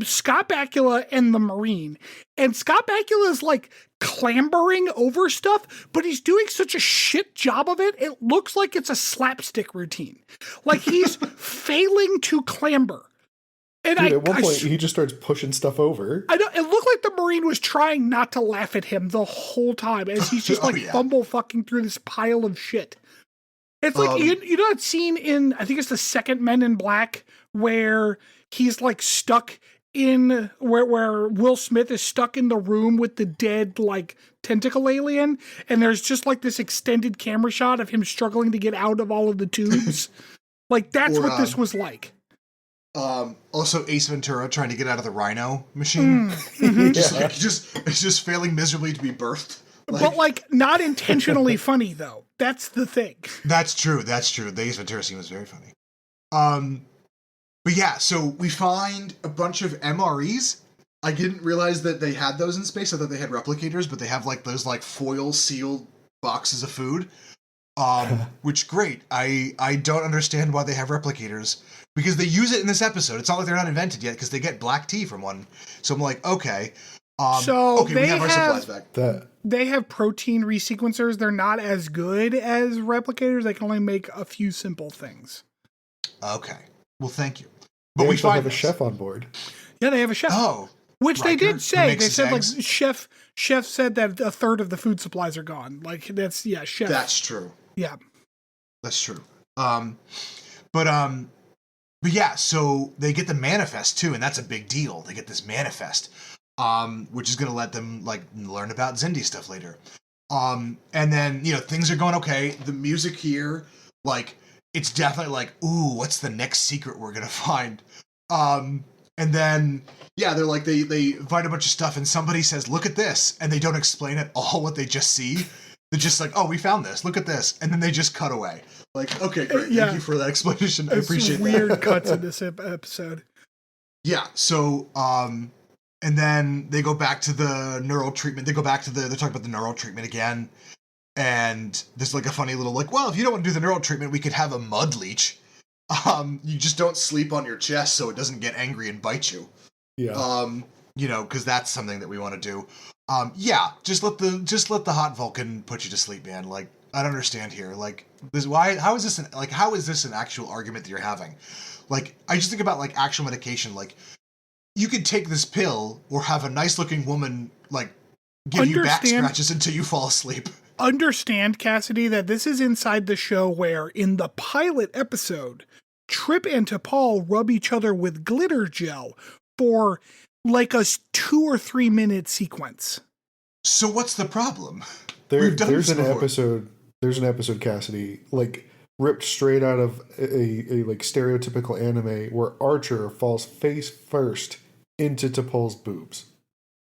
Scott Bakula and the Marine, and Scott Bakula is like clambering over stuff, but he's doing such a shit job of it. It looks like it's a slapstick routine. Like he's failing to clamber. And at one point, he just starts pushing stuff over. I know. It looked like the Marine was trying not to laugh at him the whole time as he's just fumble fucking through this pile of shit. It's like, you know that scene in, I think it's the second Men in Black, where he's like stuck in, where Will Smith is stuck in the room with the dead, like, tentacle alien, and there's just like this extended camera shot of him struggling to get out of all of the tubes. Like, that's what this was like. Also Ace Ventura trying to get out of the Rhino machine. It's just failing miserably to be birthed. But like not intentionally funny though. That's the thing. That's true. The Ace Ventura scene was very funny. But yeah, so we find a bunch of MREs. I didn't realize that they had those in space. I thought they had replicators, but they have like those like foil sealed boxes of food. Which great. I don't understand why they have replicators. Because they use it in this episode. It's not like they're not invented yet because they get black tea from one. So I'm like, okay. We have our supplies back. They have protein resequencers. They're not as good as replicators. They can only make a few simple things. Okay. Well, thank you. But we have a chef on board. Yeah, they have a chef. Oh. Which Riker, they did say. They said eggs. Like chef said that a third of the food supplies are gone. Like that's chef. That's true. Yeah. That's true. But yeah, so they get the manifest too, and that's a big deal. They get this manifest, which is going to let them like learn about Xindi stuff later. And then, things are going okay. The music here, like, it's definitely like, ooh, what's the next secret we're going to find? And then, yeah, they're like, they find a bunch of stuff, and somebody says, look at this, and they don't explain at all what they just see. They're just like, oh, we found this. Look at this. And then they just cut away. Like, okay, great. Yeah. Thank you for that explanation. I appreciate that. Weird cuts in this episode. Yeah. So, and then they go back to the neural treatment. They're talking about the neural treatment again. And there's like a funny little like, well, if you don't want to do the neural treatment, we could have a mud leech. You just don't sleep on your chest so it doesn't get angry and bite you. Yeah. Because that's something that we want to do. Yeah, just let the hot Vulcan put you to sleep, man. Like, I don't understand here. Like, how is this an actual argument that you're having? Like, I just think about like actual medication. Like, you could take this pill or have a nice looking woman like give you back scratches until you fall asleep. Understand, Cassidy, that this is inside the show where in the pilot episode, Trip and T'Pol rub each other with glitter gel for like a 2 or 3 minute sequence. So what's the problem? There's an episode, Cassidy, like ripped straight out of a like stereotypical anime where Archer falls face first into T'Pol's boobs.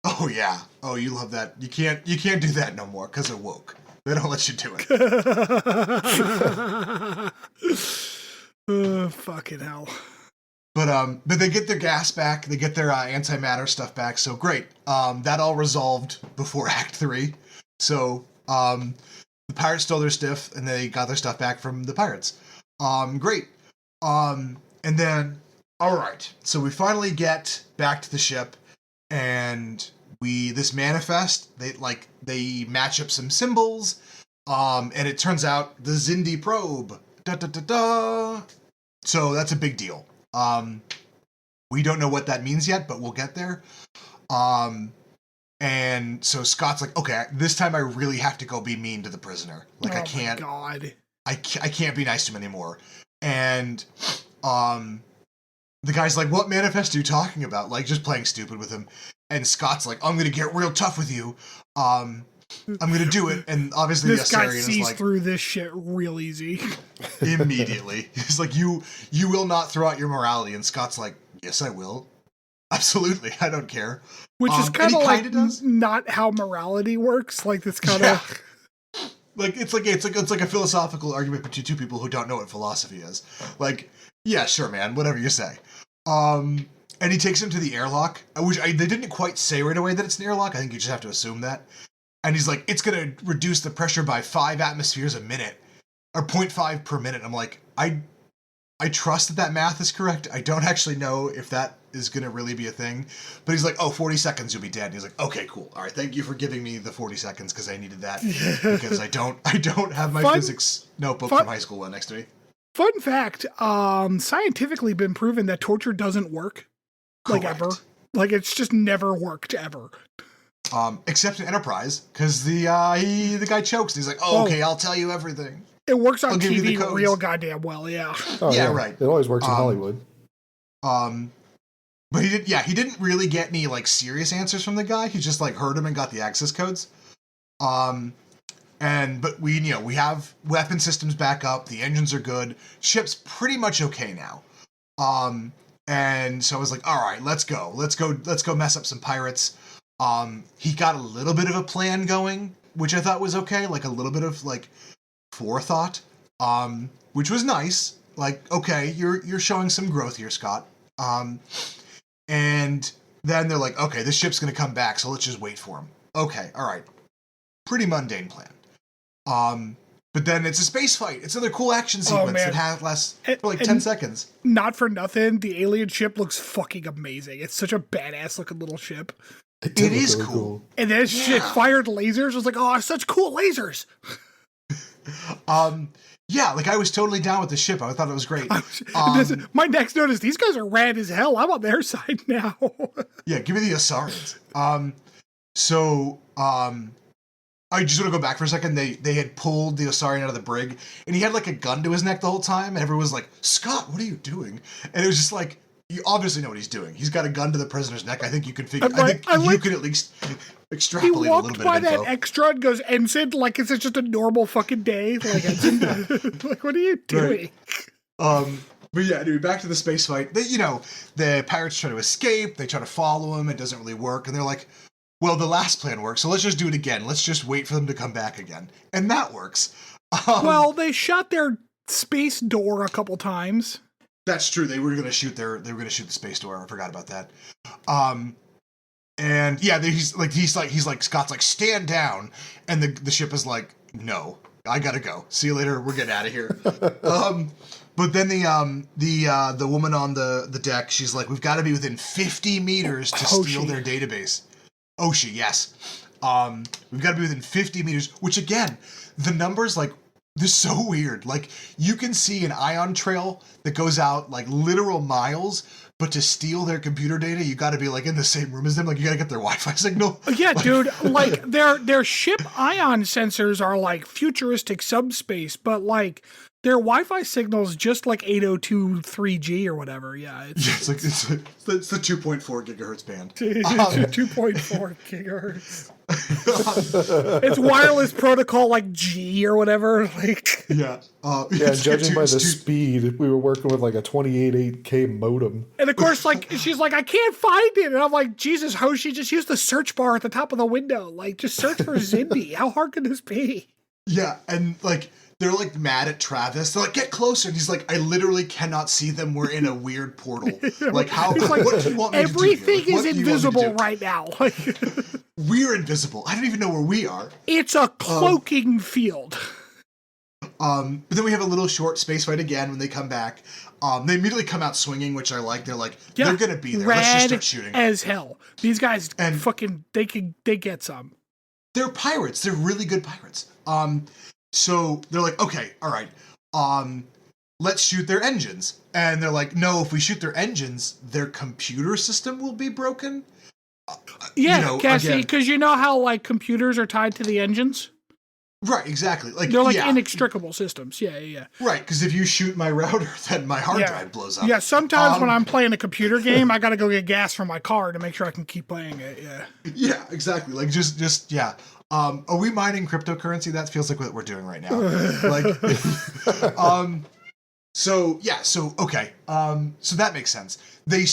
Oh yeah. Oh, you love that. You can't do that no more because of woke. They don't let you do it. Fucking hell. But they get their gas back. They get their antimatter stuff back. So great. That all resolved before Act 3. So the pirates stole their stuff and they got their stuff back from the pirates. Great. And then, all right. So we finally get back to the ship, and this manifest. They match up some symbols. And it turns out the Xindi probe. Da da da da. So that's a big deal. We don't know what that means yet, but we'll get there. And so Scott's like, okay, this time I really have to go be mean to the prisoner. Like, I can't. My God. I can't be nice to him anymore. And the guy's like, what manifest are you talking about? Like, just playing stupid with him. And Scott's like, I'm gonna get real tough with you. I'm gonna do it. And obviously this the guy Asarian sees is like, through this shit real easy. immediately. He's like, you will not throw out your morality. And Scott's like, yes, I will. Absolutely. I don't care. Which is kind of like does. not how morality works. Like this kind of like it's like a philosophical argument between two people who don't know what philosophy is. Like, yeah, sure, man, whatever you say. And he takes him to the airlock, which they didn't quite say right away that it's an airlock. I think you just have to assume that. And he's like, it's going to reduce the pressure by 5 atmospheres a minute, or 0.5 per minute. I'm like, I trust that math is correct. I don't actually know if that is going to really be a thing. But he's like, oh, 40 seconds, you'll be dead. And he's like, okay, cool. All right, thank you for giving me the 40 seconds, because I needed that. Because I don't have my physics notebook from high school next to me. Fun fact, scientifically been proven that torture doesn't work. Like, Correct. ever. Like, it's just never worked, ever. Except in Enterprise, because the guy chokes. And he's like, oh, okay, I'll tell you everything. It works on I'll give you the TV codes. real goddamn well, yeah. Oh, yeah, right. It always works in Hollywood. But he didn't really get any like serious answers from the guy. He just like heard him and got the access codes. But we have weapon systems back up. The engines are good. Ship's pretty much okay now. And so I was like, all right, let's go mess up some pirates. He got a little bit of a plan going, which I thought was okay. Like a little bit of like forethought, which was nice. Like, okay, you're showing some growth here, Scott. And then they're like, okay, this ship's going to come back, so let's just wait for him. Okay, all right. Pretty mundane plan. But then it's a space fight. It's another cool action sequence that lasts for like 10 seconds. Not for nothing, the alien ship looks fucking amazing. It's such a badass looking little ship. It is cool. And then shit fired lasers. I was like, oh, such cool lasers. Yeah, like I was totally down with the ship. I thought it was great. My next note is these guys are rad as hell. I'm on their side now. Yeah, give me the Asarians. I just want to go back for a second. They had pulled the Asarian out of the brig, and he had like a gun to his neck the whole time, and everyone was like, Scott, what are you doing? And it was just like, you obviously know what he's doing. He's got a gun to the prisoner's neck. I think you can figure. I think you could at least extrapolate a little bit of info. He walked by that extra and goes, Ensign, like it's just a normal fucking day. Like, like what are you doing? Right. But yeah, anyway, back to the space fight. The pirates try to escape. They try to follow him. It doesn't really work. And they're like, well, the last plan worked, so let's just do it again. Let's just wait for them to come back again. And that works. Well, they shot their space door a couple times. That's true. They were going to shoot the space door. I forgot about that. And yeah, he's like, Scott's like, stand down. And the ship is like, no, I gotta go. See you later. We're getting out of here. But then the woman on the deck, she's like, we've got to be within 50 meters to steal their database. Oshi, yes. We've got to be within 50 meters, which again, the numbers, like, they're so weird. Like, you can see an ion trail that goes out, like, literal miles, but to steal their computer data, you got to be, like, in the same room as them. Like, you got to get their Wi-Fi signal. Yeah, dude. Like, their ship ion sensors are, like, futuristic subspace, but, like, their Wi-Fi signal's just, like, 802.3G or whatever. Yeah, it's the 2.4 gigahertz band. 2.4 gigahertz. It's wireless protocol like G or whatever. Like judging by the speed, we were working with like a 28.8K modem. And of course, like she's like, I can't find it, and I'm like, Jesus, Hoshi, just use the search bar at the top of the window. Like, just search for Zindi. How hard can this be? Yeah, and like they're like mad at Travis. They're like, get closer, and he's like, I literally cannot see them. We're in a weird portal. Like, how? Like, what do you want me to do? Everything is invisible right now. Like, we're invisible. I don't even know where we are. It's a cloaking field. But then we have a little short space fight again when they come back. They immediately come out swinging, which I like. They're like, they're gonna be there. Let's just start shooting. As hell. These guys they get some. They're pirates. They're really good pirates. So they're like, okay, all right. Let's shoot their engines. And they're like, no, if we shoot their engines, their computer system will be broken. Cassidy, because you know how like computers are tied to the engines? Right, exactly. Like, they're like inextricable systems. Yeah. Right, because if you shoot my router, then my hard drive blows up. Yeah, sometimes when I'm playing a computer game, I got to go get gas from my car to make sure I can keep playing it. Yeah. Yeah, exactly. Like, just yeah. Are we mining cryptocurrency? That feels like what we're doing right now. Like, so that makes sense. They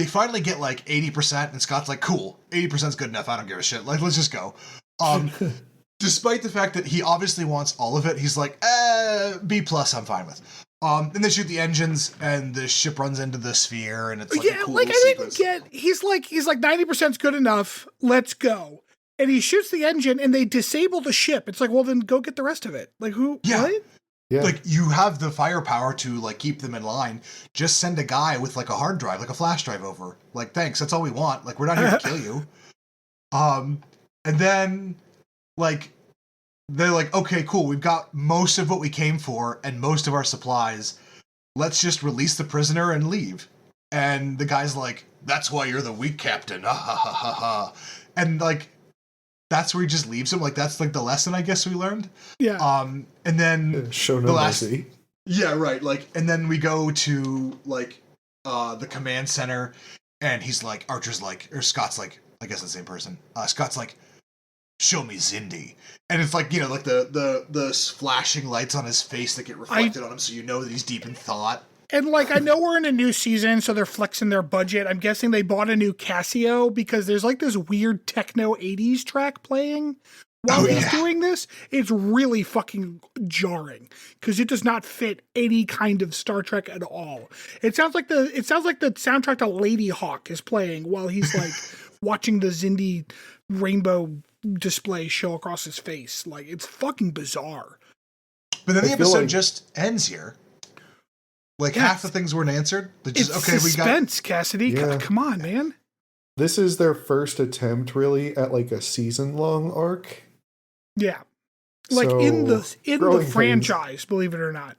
finally get like 80%, and Scott's like, cool, 80%'s good enough. I don't give a shit. Like, let's just go. Despite the fact that he obviously wants all of it, he's like, B+, I'm fine with. Then they shoot the engines, and the ship runs into the sphere, and it's like a cool sequence. He's like 90%'s good enough. Let's go. And he shoots the engine, and they disable the ship. It's like, well, then go get the rest of it. Like, who? Yeah. What? Yeah. Like, you have the firepower to, like, keep them in line. Just send a guy with, like, a hard drive, like a flash drive over. Like, thanks, that's all we want. Like, we're not here to kill you. And then, like, they're like, okay, cool, we've got most of what we came for and most of our supplies. Let's just release the prisoner and leave. And the guy's like, that's why you're the weak captain. Ha ha ha ha ha. And, like, that's where he just leaves him. Like, that's like the lesson I guess we learned. Yeah. And then show no mercy. Yeah, right. Like, and then we go to like the command center, and he's like, Archer's like, or Scott's like, I guess the same person. Scott's like, show me Zindi. And it's like, you know, like the flashing lights on his face that get reflected on him, so you know that he's deep in thought. And, like, I know we're in a new season, so they're flexing their budget. I'm guessing they bought a new Casio because there's, like, this weird techno 80s track playing while he's doing this. It's really fucking jarring because it does not fit any kind of Star Trek at all. It sounds like the soundtrack to Lady Hawk is playing while he's, like, watching the Zindi rainbow display show across his face. Like, it's fucking bizarre. But then the episode just ends here. Like, half the things weren't answered. It's suspense, Cassidy. Yeah. Come on, man. This is their first attempt, really, at like a season-long arc. Yeah, like So, in the franchise, pains. believe it or not.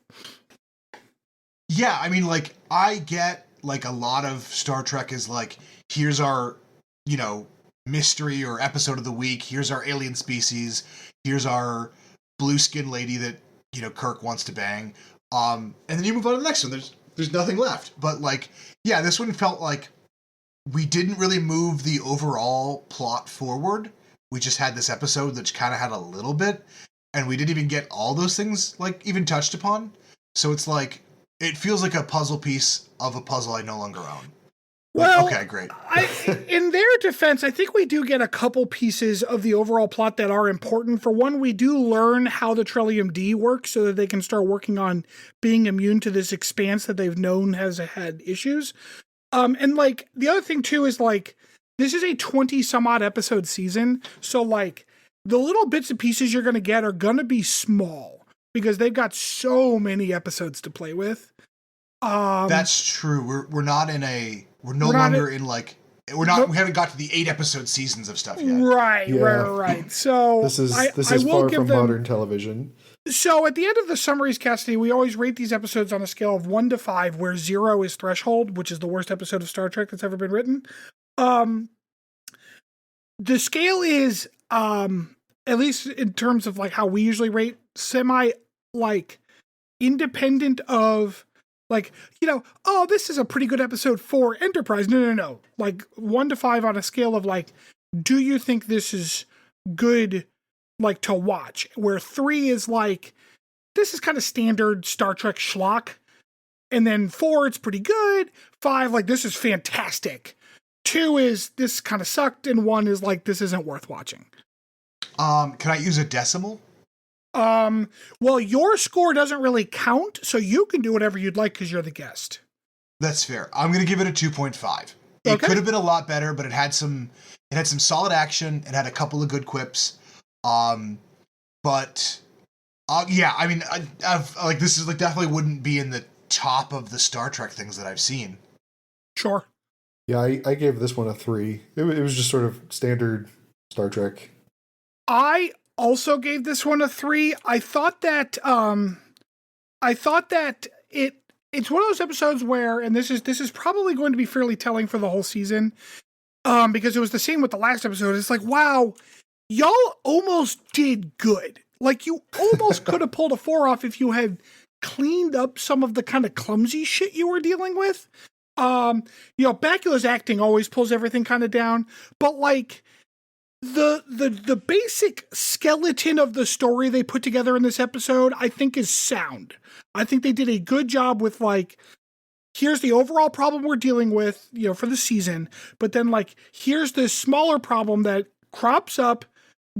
Yeah, I mean, like, I get, like, a lot of Star Trek is like, here's our, you know, mystery or episode of the week. Here's our alien species. Here's our blue skin lady that, you know, Kirk wants to bang. And then you move on to the next one. There's nothing left. But, like, yeah, this one felt like we didn't really move the overall plot forward. We just had this episode that kind of had a little bit, and we didn't even get all those things, like, even touched upon. So it's like, it feels like a puzzle piece of a puzzle I no longer own. Well, okay, great. In their defense, I think we do get a couple pieces of the overall plot that are important. For one, we do learn how the Trillium D works so that they can start working on being immune to this expanse that they've known has had issues. And like the other thing too is like, this is a 20 some odd episode season. So like the little bits and pieces you're going to get are going to be small because they've got so many episodes to play with. That's true. We're not in a, we're no longer in like, we haven't got to the 8 episode seasons of stuff yet. Right. So this is far from modern television. So at the end of the summaries, Cassidy, we always rate these episodes on a scale of 1 to 5, where 0 is threshold, which is the worst episode of Star Trek that's ever been written. The scale is, at least in terms of like how we usually rate, semi like independent of like, oh, this is a pretty good episode for Enterprise. No. Like 1 to 5 on a scale of like, do you think this is good, like to watch? Where 3 is like, this is kind of standard Star Trek schlock. And then 4, it's pretty good. 5, like, this is fantastic. 2 is, this kind of sucked. And 1 is like, this isn't worth watching. Can I use a decimal? Well, your score doesn't really count, so you can do whatever you'd like because you're the guest. That's fair. I'm going to give it a 2.5. It could have been a lot better, but it had some solid action. It had a couple of good quips. Yeah, I mean, I've like, this is like definitely wouldn't be in the top of the Star Trek things that I've seen. Sure. Yeah, I gave this one a 3. It was just sort of standard Star Trek. I also gave this one a 3. I thought that it's one of those episodes where, and this is probably going to be fairly telling for the whole season, because it was the same with the last episode. It's like, wow, y'all almost did good. Like, you almost could have pulled a 4 off if you had cleaned up some of the kind of clumsy shit you were dealing with. Bakula's acting always pulls everything kind of down, but like the basic skeleton of the story they put together in this episode, I think is sound. I think they did a good job with like, here's the overall problem we're dealing with, for the season, but then like, here's this smaller problem that crops up,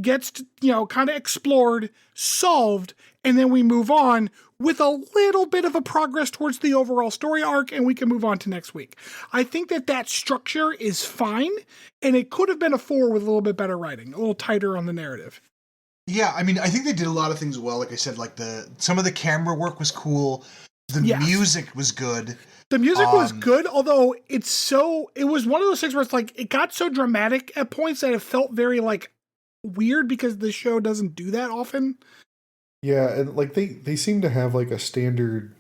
gets, kind of explored, solved, and then we move on with a little bit of a progress towards the overall story arc, and we can move on to next week. I think that structure is fine, and it could have been a 4 with a little bit better writing, a little tighter on the narrative. Yeah, I mean, I think they did a lot of things well. Like I said, like some of the camera work was cool. The music was good. The music was good, although it was one of those things where it's like, it got so dramatic at points that it felt very like weird because the show doesn't do that often. Yeah, and like they seem to have like a standard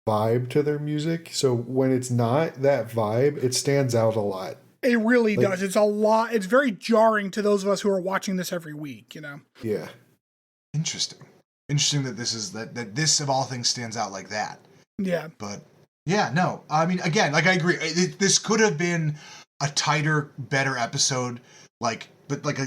vibe to their music. So when it's not that vibe, it stands out a lot. It really does. It's a lot. It's very jarring to those of us who are watching this every week, Yeah. Interesting that this is that this of all things stands out like that. Yeah. But yeah, no. I mean, again, like I agree. This could have been a tighter, better episode. But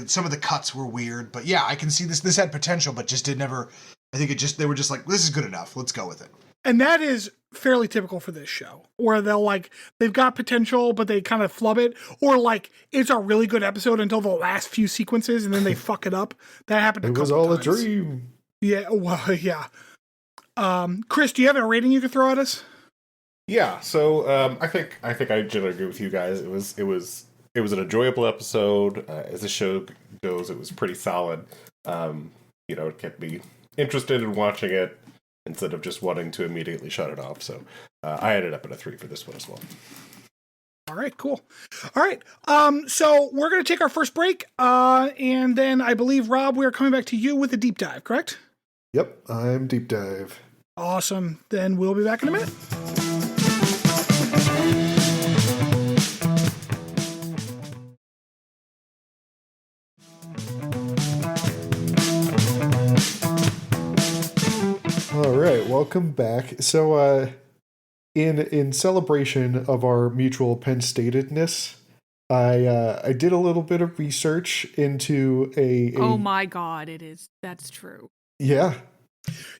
some of the cuts were weird. But yeah, I can see this had potential, but just did never. I think they were just like, this is good enough. Let's go with it. And that is fairly typical for this show, where they've got potential, but they kind of flub it, or like it's a really good episode until the last few sequences, and then they fuck it up. That happened. It was all times. A dream. Yeah. Well, yeah. Chris, do you have a rating you could throw at us? Yeah. So I think I generally agree with you guys. It was an enjoyable episode. As the show goes, it was pretty solid. It kept me interested in watching it instead of just wanting to immediately shut it off. So I ended up at a 3 for this one as well. All right, cool. All right. So we're going to take our first break. And then I believe, Rob, we are coming back to you with a deep dive, correct? Yep, I'm deep dive. Awesome. Then we'll be back in a minute. All right, welcome back. So, in celebration of our mutual PennStatedness, I did a little bit of research into a Oh my God, that's true. Yeah.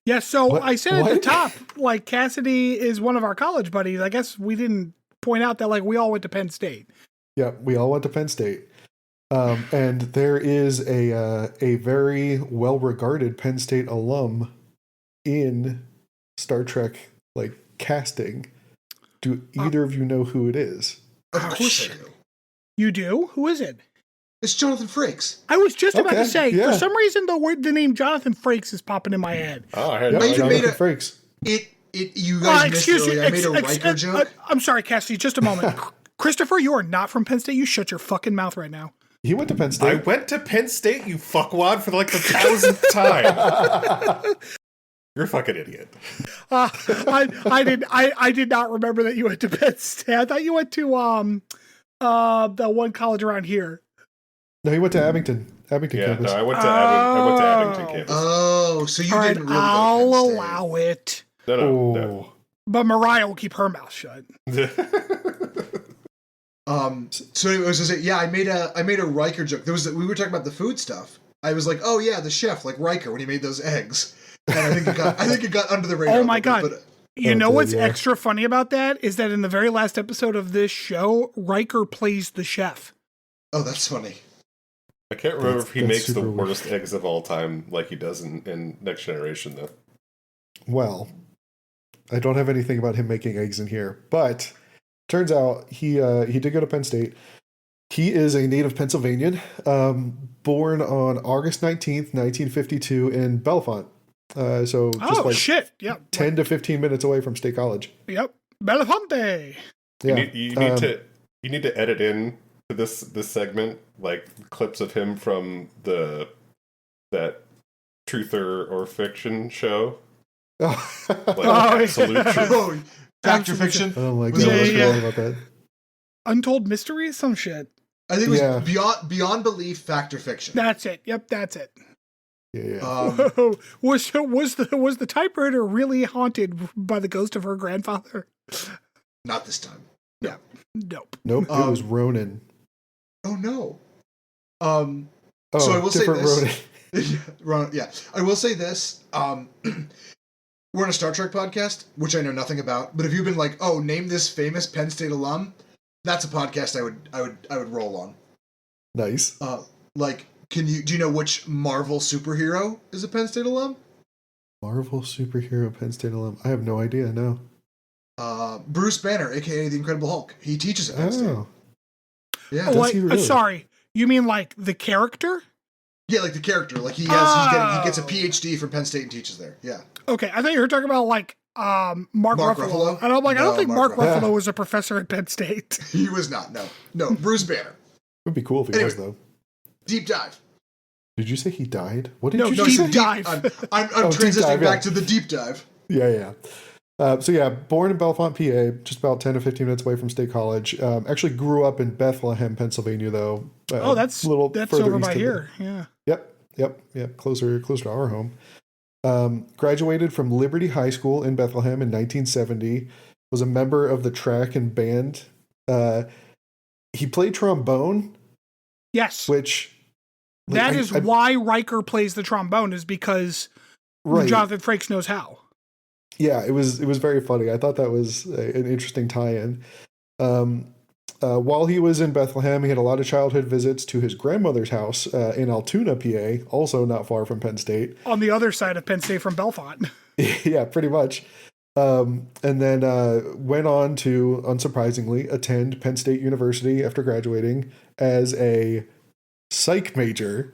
Yeah, so what? I said at the top, like, Cassidy is one of our college buddies. I guess we didn't point out that like we all went to Penn State. Yeah, we all went to Penn State. And there is a very well-regarded Penn State alum in Star Trek like casting. Do either of you know who it is? Of course I do. You do? Who is it? It's Jonathan Frakes. I was just about Okay, to say, yeah. for some reason, the name Jonathan Frakes is popping in my head. Oh, I had Yep, no idea. Jonathan Frakes. You guys missed earlier. I made a Riker joke. I'm sorry, Cassidy, just a moment. Christopher, you are not from Penn State. You shut your fucking mouth right now. He went to Penn I State. went to Penn State, you fuckwad, for like the 1,000th time. You're a fucking idiot. I did not remember that you went to Penn State. I thought you went to the one college around here. No, he went to Abington. Abington Yeah, campus. no, I went to Abington campus. Oh, so you All right, didn't really I'll go to Penn State. allow it. No. But Mariah will keep her mouth shut. So anyway, I was gonna say, yeah, I made a Riker joke. We were talking about the food stuff. I was like, oh yeah, the chef, like Riker when he made those eggs. And I think it got under the radar. Oh my god. But, You know Okay, what's yeah. extra funny about that is that in the very last episode of this show, Riker plays the chef. oh, that's funny. I can't remember That's- if he that's makes the super weird. worst eggs of all time like he does in Next Generation, though. Well, I don't have anything about him making eggs in here, but turns out he did go to Penn State. He is a native Pennsylvanian, born on August 19th, 1952 in Bellefonte. So just like shit. Yep. 10 to 15 minutes away from State College. Yep. Belafonte. Yeah. You need to edit in to this segment like clips of him from that Truther or Fiction show. Like Absolute Truth. Oh, fact or fiction? Oh my Was god, it- I Yeah, forgot yeah. about that. Untold Mysteries? Some shit. I think it was Yeah. beyond belief, fact or fiction. That's it. Yep, that's it. Yeah. Was the typewriter really haunted by the ghost of her grandfather? Not this time. Nope. Nope, it was Ronan. Oh no. Oh, So I will say different this. Ronan. Yeah, I will say this. We're on a Star Trek podcast, which I know nothing about. But if you've been like, "Oh, name this famous Penn State alum," that's a podcast I would roll on. Nice. Do you know which Marvel superhero is a Penn State alum? Marvel superhero Penn State alum. I have no idea, no. Bruce Banner, aka the Incredible Hulk. He teaches at Penn State. Oh. Yeah, Does Like, he really? sorry, you mean like the character? yeah, like the character. Like he gets a PhD from Penn State and teaches there. Yeah. Okay, I thought you were talking about like Mark Ruffalo. And I'm like, I don't No, think Mark Mark Ruffalo was a professor at Penn State. He was not. No. Bruce Banner. It would be cool if he was, Anyway. though. Deep dive. Did you say he died? What did No, you no, just deep say? dive. I'm Oh, deep transitioning dive, back yeah. to the deep dive. Yeah. So yeah, born in Bellefonte, PA, just about 10 to 15 minutes away from State College. Actually grew up in Bethlehem, Pennsylvania, though. That's a little that's further over east by of here. Yeah. Yep. Closer to our home. Graduated from Liberty High School in Bethlehem in 1970. Was a member of the track and band. He played trombone, Yes. which That is why Riker plays the trombone, is because right. Jonathan Frakes knows how. Yeah, it was very funny. I thought that was an interesting tie-in. While he was in Bethlehem, he had a lot of childhood visits to his grandmother's house in Altoona, PA, also not far from Penn State. On the other side of Penn State from Bellefonte. Yeah, pretty much. And then went on to, unsurprisingly, attend Penn State University after graduating as a psych major.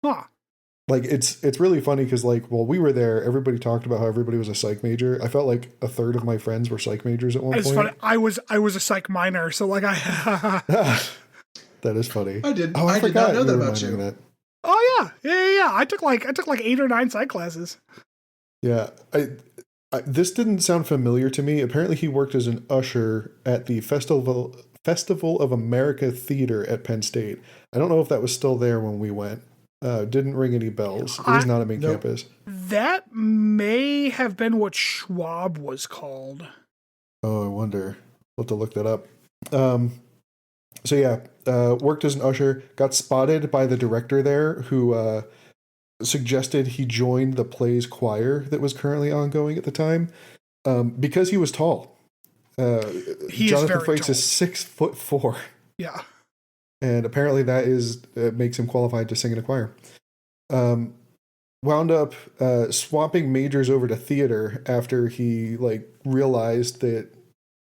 Huh. Like it's really funny because like while we were there, everybody talked about how everybody was a psych major. I felt like a third of my friends were psych majors at one It's point. funny. I was a psych minor, so like That is funny. I did Oh, I did not forgot know that were about reminding you. That. Oh yeah. I took like 8 or 9 psych classes. Yeah, this didn't sound familiar to me. Apparently, he worked as an usher at the Festival of America Theater at Penn State. I don't know if that was still there when we went. Didn't ring any bells. It was not a main campus. That may have been what Schwab was called. Oh, I wonder. We'll have to look that up. So yeah, worked as an usher. Got spotted by the director there, who suggested he joined the play's choir that was currently ongoing at the time, because he was tall. He Jonathan is very Frakes tall. is 6'4". Yeah. And apparently that makes him qualified to sing in a choir. Wound up swapping majors over to theater after he realized that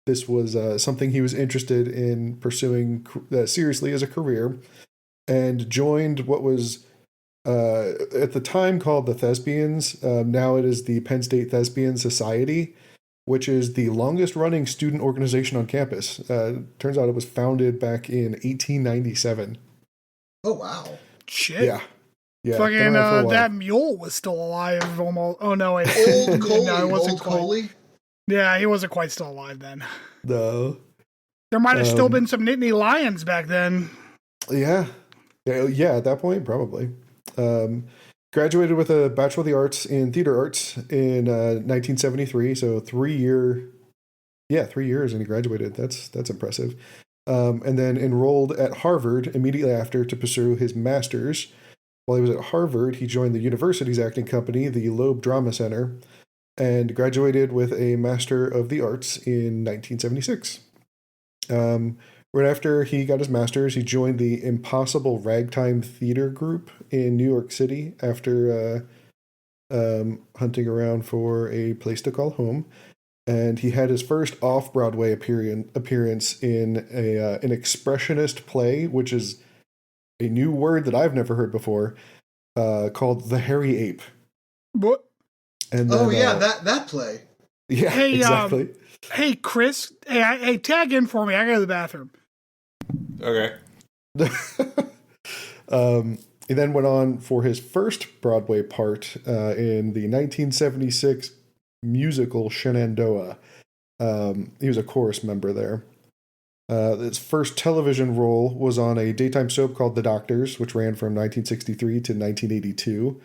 this was something he was interested in pursuing seriously as a career, and joined what was at the time called the Thespians. Now it is the Penn State Thespian Society, which is the longest running student organization on campus. Turns out it was founded back in 1897. Oh, wow. Shit. Yeah. Yeah. Fucking been around for a while. that mule was still alive almost. Oh no, wait. Old Coley. No, it wasn't Old quite. Coley. Yeah, he wasn't quite still alive then. No. There might have still been some Nittany Lions back then. Yeah. Yeah, at that point, probably. Graduated with a Bachelor of the Arts in Theater Arts in 1973, so 3 years, and he graduated. That's impressive. And then enrolled at Harvard immediately after to pursue his master's. While he was at Harvard, he joined the university's acting company, the Loeb Drama Center, and graduated with a Master of the Arts in 1976. Right after he got his master's, he joined the Impossible Ragtime Theater Group in New York City after hunting around for a place to call home. And he had his first off-Broadway appearance in an expressionist play, which is a new word that I've never heard before, called The Hairy Ape. What? And then, that play. Yeah, Hey, exactly. Hey, Chris. Hey, tag in for me. I gotta go to the bathroom. Okay. He then went on for his first Broadway part in the 1976 musical Shenandoah. He was a chorus member there. His first television role was on a daytime soap called The Doctors, which ran from 1963 to 1982,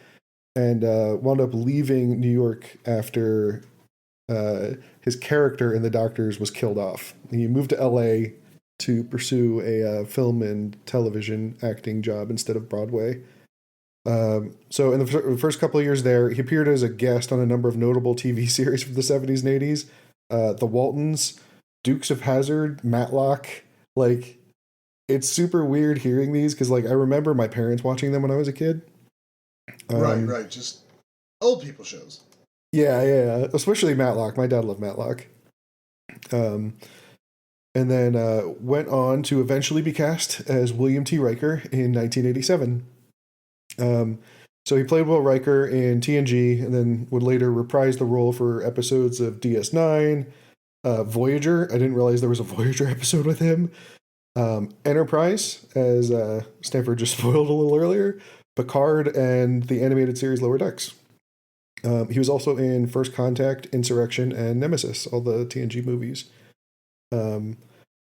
and wound up leaving New York after his character in The Doctors was killed off. He moved to LA to pursue a film and television acting job instead of Broadway. So in the first couple of years there, he appeared as a guest on a number of notable TV series from the 70s and 80s. The Waltons, Dukes of Hazzard, Matlock. It's super weird hearing these because I remember my parents watching them when I was a kid. Right. Just old people shows. Yeah. Especially Matlock. My dad loved Matlock. And then went on to eventually be cast as William T. Riker in 1987. So he played Will Riker in TNG, and then would later reprise the role for episodes of DS9, Voyager. I didn't realize there was a Voyager episode with him. Enterprise, as Stanford just spoiled a little earlier, Picard, and the animated series Lower Decks. He was also in First Contact, Insurrection, and Nemesis, all the TNG movies.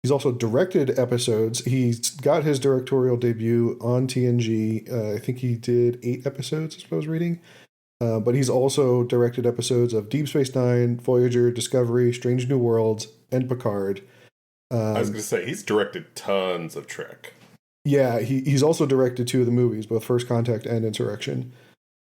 He's also directed episodes. He's got his directorial debut on TNG. I think he did 8 episodes, is what I was reading. But he's also directed episodes of Deep Space Nine, Voyager, Discovery, Strange New Worlds, and Picard. I was going to say, he's directed tons of Trek. Yeah, he's also directed 2 of the movies, both First Contact and Insurrection.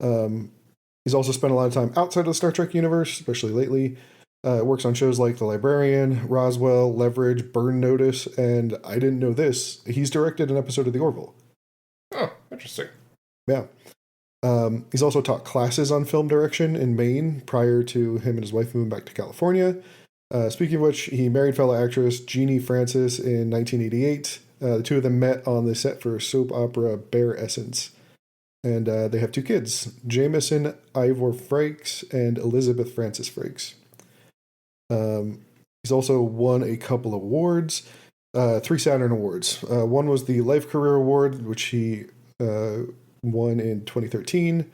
He's also spent a lot of time outside of the Star Trek universe, especially lately. Works on shows like The Librarian, Roswell, Leverage, Burn Notice, and I didn't know this, he's directed an episode of The Orville. Oh, interesting. Yeah. He's also taught classes on film direction in Maine prior to him and his wife moving back to California. Speaking of which, he married fellow actress Jeannie Francis in 1988. The 2 of them met on the set for soap opera Bare Essence. And they have 2 kids, Jameson Ivor Frakes and Elizabeth Francis Frakes. He's also won a couple awards, 3 Saturn Awards. One was the Life Career Award, which he won in 2013,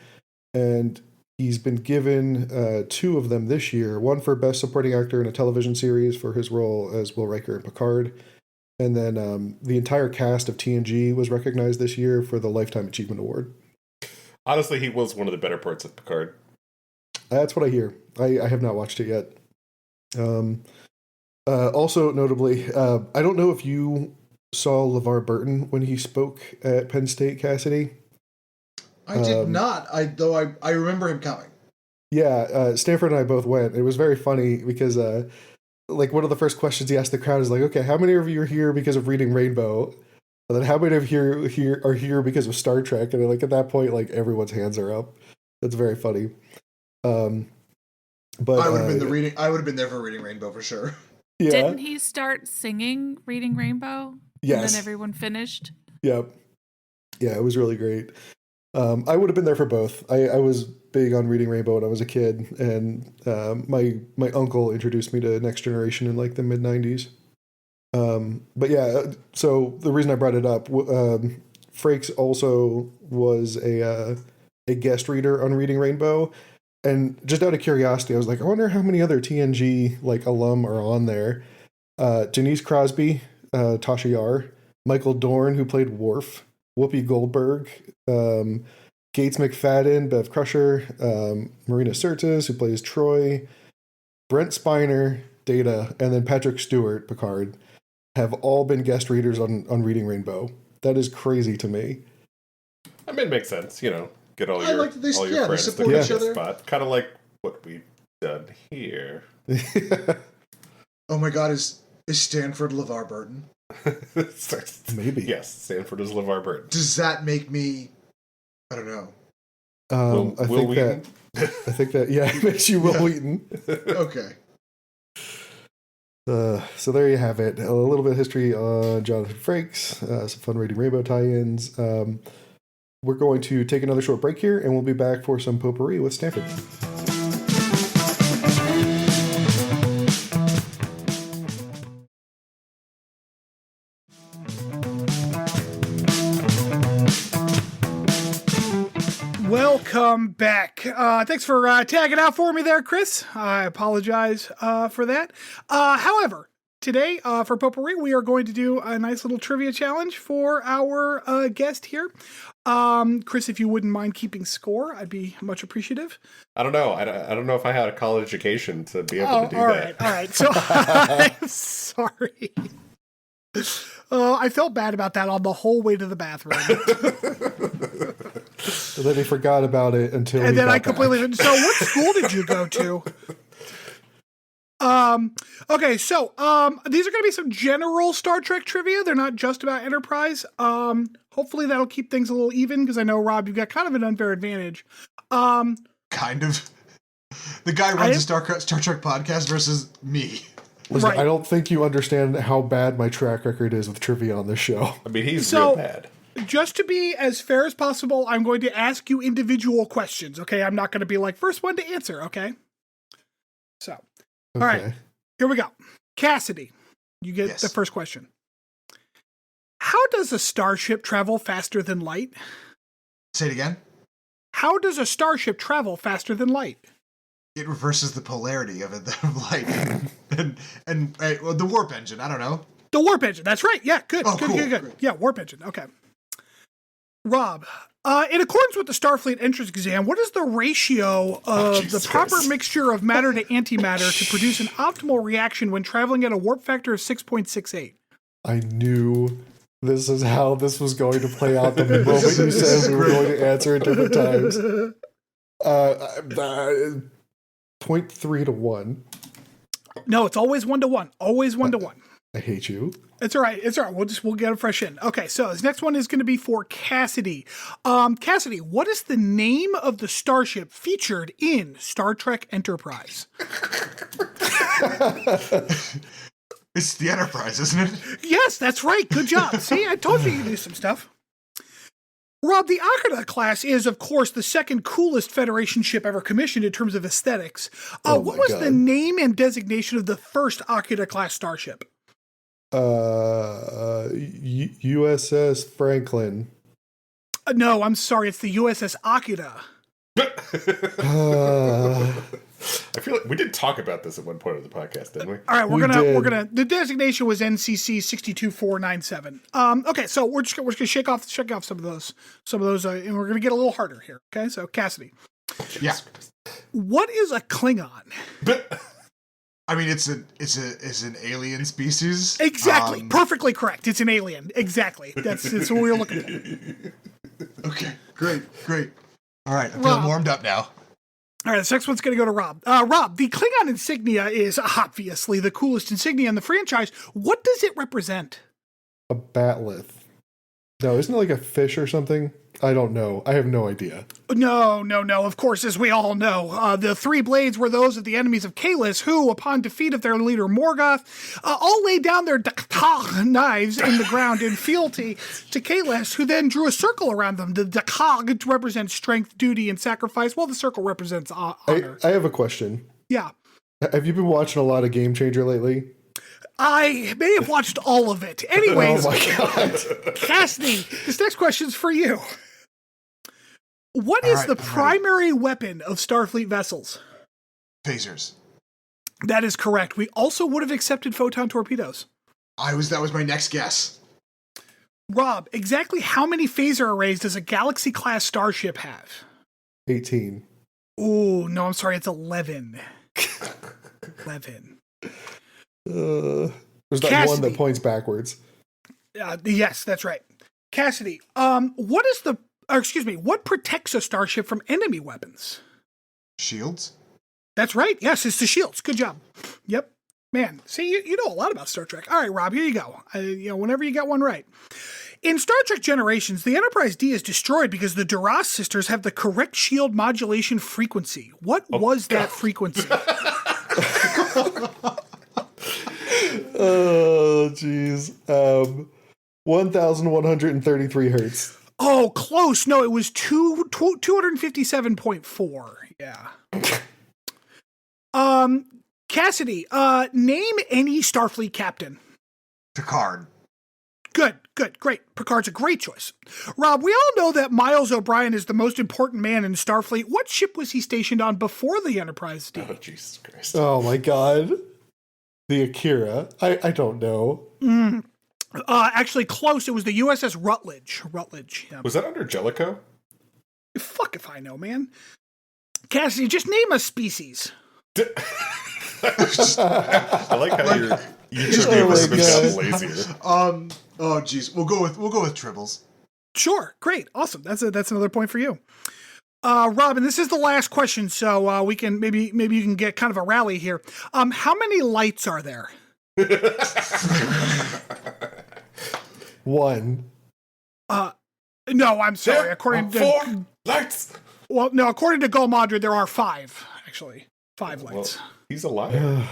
and he's been given 2 of them this year. One for Best Supporting Actor in a Television Series for his role as Will Riker in Picard, and then the entire cast of TNG was recognized this year for the Lifetime Achievement Award. Honestly, he was one of the better parts of Picard. That's what I hear. I have not watched it yet. Also notably, I don't know if you saw LeVar Burton when he spoke at Penn State, Cassidy. I did not. I remember him coming. Yeah, Stanford and I both went. It was very funny because like one of the first questions he asked the crowd is like, okay, how many of you are here because of reading Rainbow? And then how many of you are here because of Star Trek? And like at that point, like everyone's hands are up. That's very funny. But I would have been I would have been there for Reading Rainbow for sure. Yeah. Didn't he start singing Reading Rainbow? Yes. And then everyone finished? Yep. Yeah, it was really great. I would have been there for both. I was big on Reading Rainbow when I was a kid, and my uncle introduced me to Next Generation in like the mid '90s. But yeah, so the reason I brought it up, Frakes also was a guest reader on Reading Rainbow, and just out of curiosity, I was like, I wonder how many other TNG like alum are on there. Janice Crosby, Tasha Yar, Michael Dorn, who played Worf, Whoopi Goldberg, Gates McFadden, Bev Crusher, Marina Sirtis, who plays Troy, Brent Spiner, Data, and then Patrick Stewart, Picard, have all been guest readers on Reading Rainbow. That is crazy to me. I mean, it makes sense, you know, get all I your, like that they- all your yeah, they friends to support get each a other. spot. Kind of like what we've done here. Oh my God, is Stanford LeVar Burton? Maybe. Yes, Stanford is LeVar Burton. Does that make me? I don't know. I think that yeah, it makes you Will Yeah. Wheaton. Okay. So there you have it. A little bit of history on Jonathan Frakes, some fun Reading Rainbow tie-ins. We're going to take another short break here, and we'll be back for some potpourri with Stanford. Welcome back. Thanks for tagging out for me there, Chris. I apologize for that. However, today for Potpourri, we are going to do a nice little trivia challenge for our guest here. Chris, if you wouldn't mind keeping score, I'd be much appreciative. I don't know. I don't know if I had a college education to be able to do that. All right. So I'm sorry. I felt bad about that on the whole way to the bathroom. And then he forgot about it until And he then got I completely. back. So, what school did you go to? Okay, so these are going to be some general Star Trek trivia. They're not just about Enterprise. Hopefully that'll keep things a little even because I know, Rob, you've got kind of an unfair advantage. Kind of. The guy runs a Star Trek podcast versus me. Listen, Right. I don't think you understand how bad my track record is with trivia on this show. I mean, he's So- real bad. Just to be as fair as possible, I'm going to ask you individual questions, okay? I'm not going to be like, first one to answer, okay? So, Okay. all right, here we go. Cassidy, you get Yes. the first question. How does a starship travel faster than light? Say it again. How does a starship travel faster than light? It reverses the polarity of it, of light, and well, the warp engine. I don't know. The warp engine. That's right. Yeah, good. Oh, good, cool. good, good. Great. Yeah, warp engine. Okay. Rob, in accordance with the Starfleet entrance exam, what is the ratio of the Jesus proper Christ. mixture of matter to antimatter to produce an optimal reaction when traveling at a warp factor of 6.68? I knew this is how this was going to play out the moment you said we were going to answer at different times. 0.3 to 1. No, it's always 1 to 1. Always 1 to 1. I hate you. It's all right. It's all right. We'll get it fresh in. Okay, so this next one is going to be for Cassidy. Cassidy, what is the name of the starship featured in Star Trek Enterprise? It's the Enterprise, isn't it? Yes, that's right. Good job. See, I told you do some stuff. Rob, the Akita class is, of course, the second coolest Federation ship ever commissioned in terms of aesthetics. Oh What my was God. the name and designation of the first Akita class starship? USS Franklin. No, I'm sorry. It's the USS Akita. I feel like we did talk about this at one point of the podcast, didn't we? All right, We we're did. gonna. The designation was NCC 62497. Okay, so we're gonna shake off some of those, and we're gonna get a little harder here. Okay, so Cassidy, Yeah. what is a Klingon? I mean, it's an alien species. Exactly, perfectly correct. It's an alien. Exactly. That's what we were looking for. Okay. Great. All right. I'm feeling Rob. warmed up now. All right, this next one's going to go to Rob. Rob, the Klingon insignia is obviously the coolest insignia in the franchise. What does it represent? A batleth. No, isn't it like a fish or something? I don't know. I have no idea. No. Of course, as we all know, the three blades were those of the enemies of Kalis, who, upon defeat of their leader Morgoth, all laid down their knives in the ground in fealty to Kalis, who then drew a circle around them. The dakag to represent strength, duty, and sacrifice, while the circle represents honor. I have a question. Yeah. Have you been watching a lot of Game Changer lately? I may have watched all of it. Anyways, Oh my God. Cassidy, this next question's for you. What is the primary weapon of Starfleet vessels? Phasers. That is correct. We also would have accepted photon torpedoes. That was my next guess. Rob, exactly how many phaser arrays does a Galaxy-class starship have? 18. Oh, no, I'm sorry. It's 11. 11. There's that Cassidy. one that points backwards. Yes, that's right. Cassidy, what protects a starship from enemy weapons? Shields? That's right. Yes, it's the shields. Good job. Yep. Man, see, you know a lot about Star Trek. All right, Rob, here you go. Whenever you get one right. In Star Trek Generations, the Enterprise D is destroyed because the Duras sisters have the correct shield modulation frequency. What was that frequency? Oh, jeez. 1,133 hertz. Oh, close. No, it was 257.4. Yeah. Cassidy, name any Starfleet captain. Picard. Good, great. Picard's a great choice. Rob, we all know that Miles O'Brien is the most important man in Starfleet. What ship was he stationed on before the Enterprise D? Oh, Jesus Christ. Oh my God. The Akira. I don't know. Actually, close. It was the USS Rutledge. Yeah. Was that under Jellicoe? Fuck if I know, man. Cassidy, just name a species. I like how your trivia has gotten lazier. Oh geez, we'll go with tribbles. Sure, great, awesome. That's another point for you. Robin, this is the last question, so we can maybe you can get kind of a rally here. How many lights are there? One. No, I'm sorry. There According are to 4 lights. Well, no, according to Gulmadra, there are 5, actually. 5 lights. Well, he's a liar.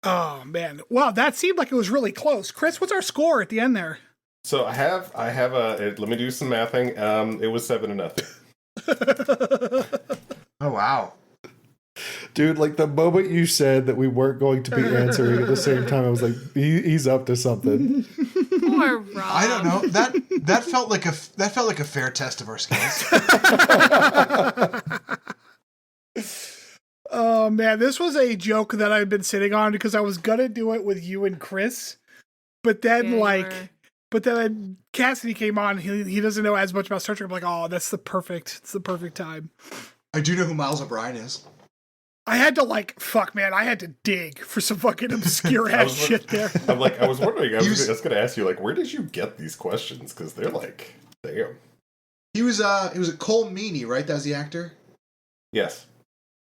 Oh, man. Wow, that seemed like it was really close. Chris, what's our score at the end there? So I have let me do some mathing. It was 7-0. Oh wow. Dude, like the moment you said that we weren't going to be answering at the same time, I was like, he's up to something. Poor Rob. I don't know. That felt like a fair test of our skills. Oh, man, this was a joke that I've been sitting on because I was going to do it with you and Chris. But then, Cassidy came on. He doesn't know as much about Star Trek. I'm like, oh, it's the perfect time. I do know who Miles O'Brien is. I had to I had to dig for some fucking obscure ass shit there. I was wondering, I was going to ask you, where did you get these questions? Because they're like, damn. He was Cole Meany, right? That was the actor. Yes.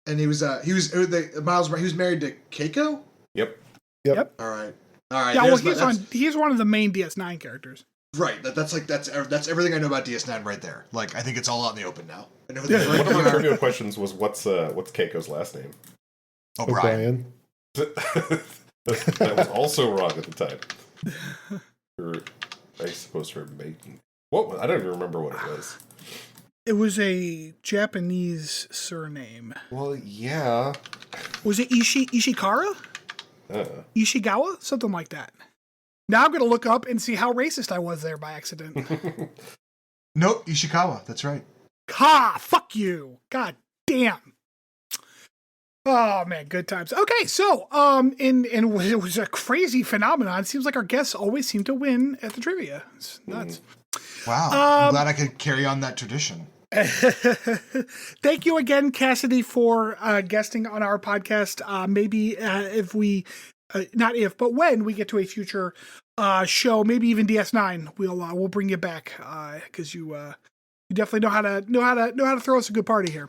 And he was Miles O'Brien. He was married to Keiko. Yep. All right. Yeah, well, he's one of the main DS9 characters. Right. That's everything I know about DS9 right there. Like, I think it's all out in the open now. I know One of my trivia questions was what's Keiko's last name? O'Brien. That was also wrong at the time. I suppose her maiden. What? I don't even remember what it was. It was a Japanese surname. Well, yeah. Was it Ishikara? Ishigawa? Something like that. Now I'm going to look up and see how racist I was there by accident. Nope, Ishikawa. That's right. Ha! Fuck you! God damn! Oh man, good times. Okay, so it was a crazy phenomenon. It seems like our guests always seem to win at the trivia. It's nuts. Wow, I'm glad I could carry on that tradition. Thank you again, Cassidy, for guesting on our podcast. Maybe if we, not if, but when we get to a future show, maybe even DS9, we'll bring you back because you definitely know how to throw us a good party here.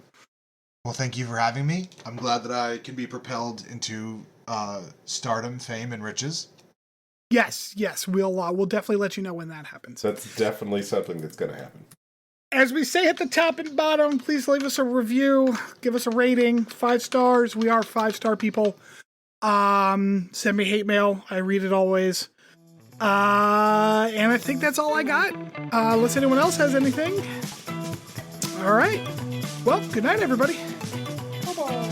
Well, thank you for having me. I'm glad that I can be propelled into stardom, fame, and riches. Yes, we'll definitely let you know when that happens. That's definitely something that's going to happen. As we say at the top and bottom, please leave us a review, give us a rating, 5 stars. We are 5-star people. Send me hate mail. I read it always. And I think that's all I got. Unless anyone else has anything. All right. Well, good night, everybody. Bye-bye.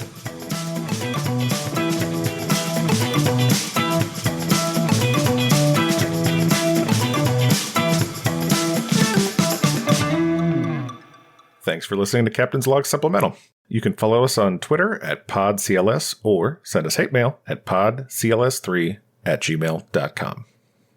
Thanks for listening to Captain's Log Supplemental. You can follow us on Twitter at PodCLS or send us hate mail at podcls3@gmail.com.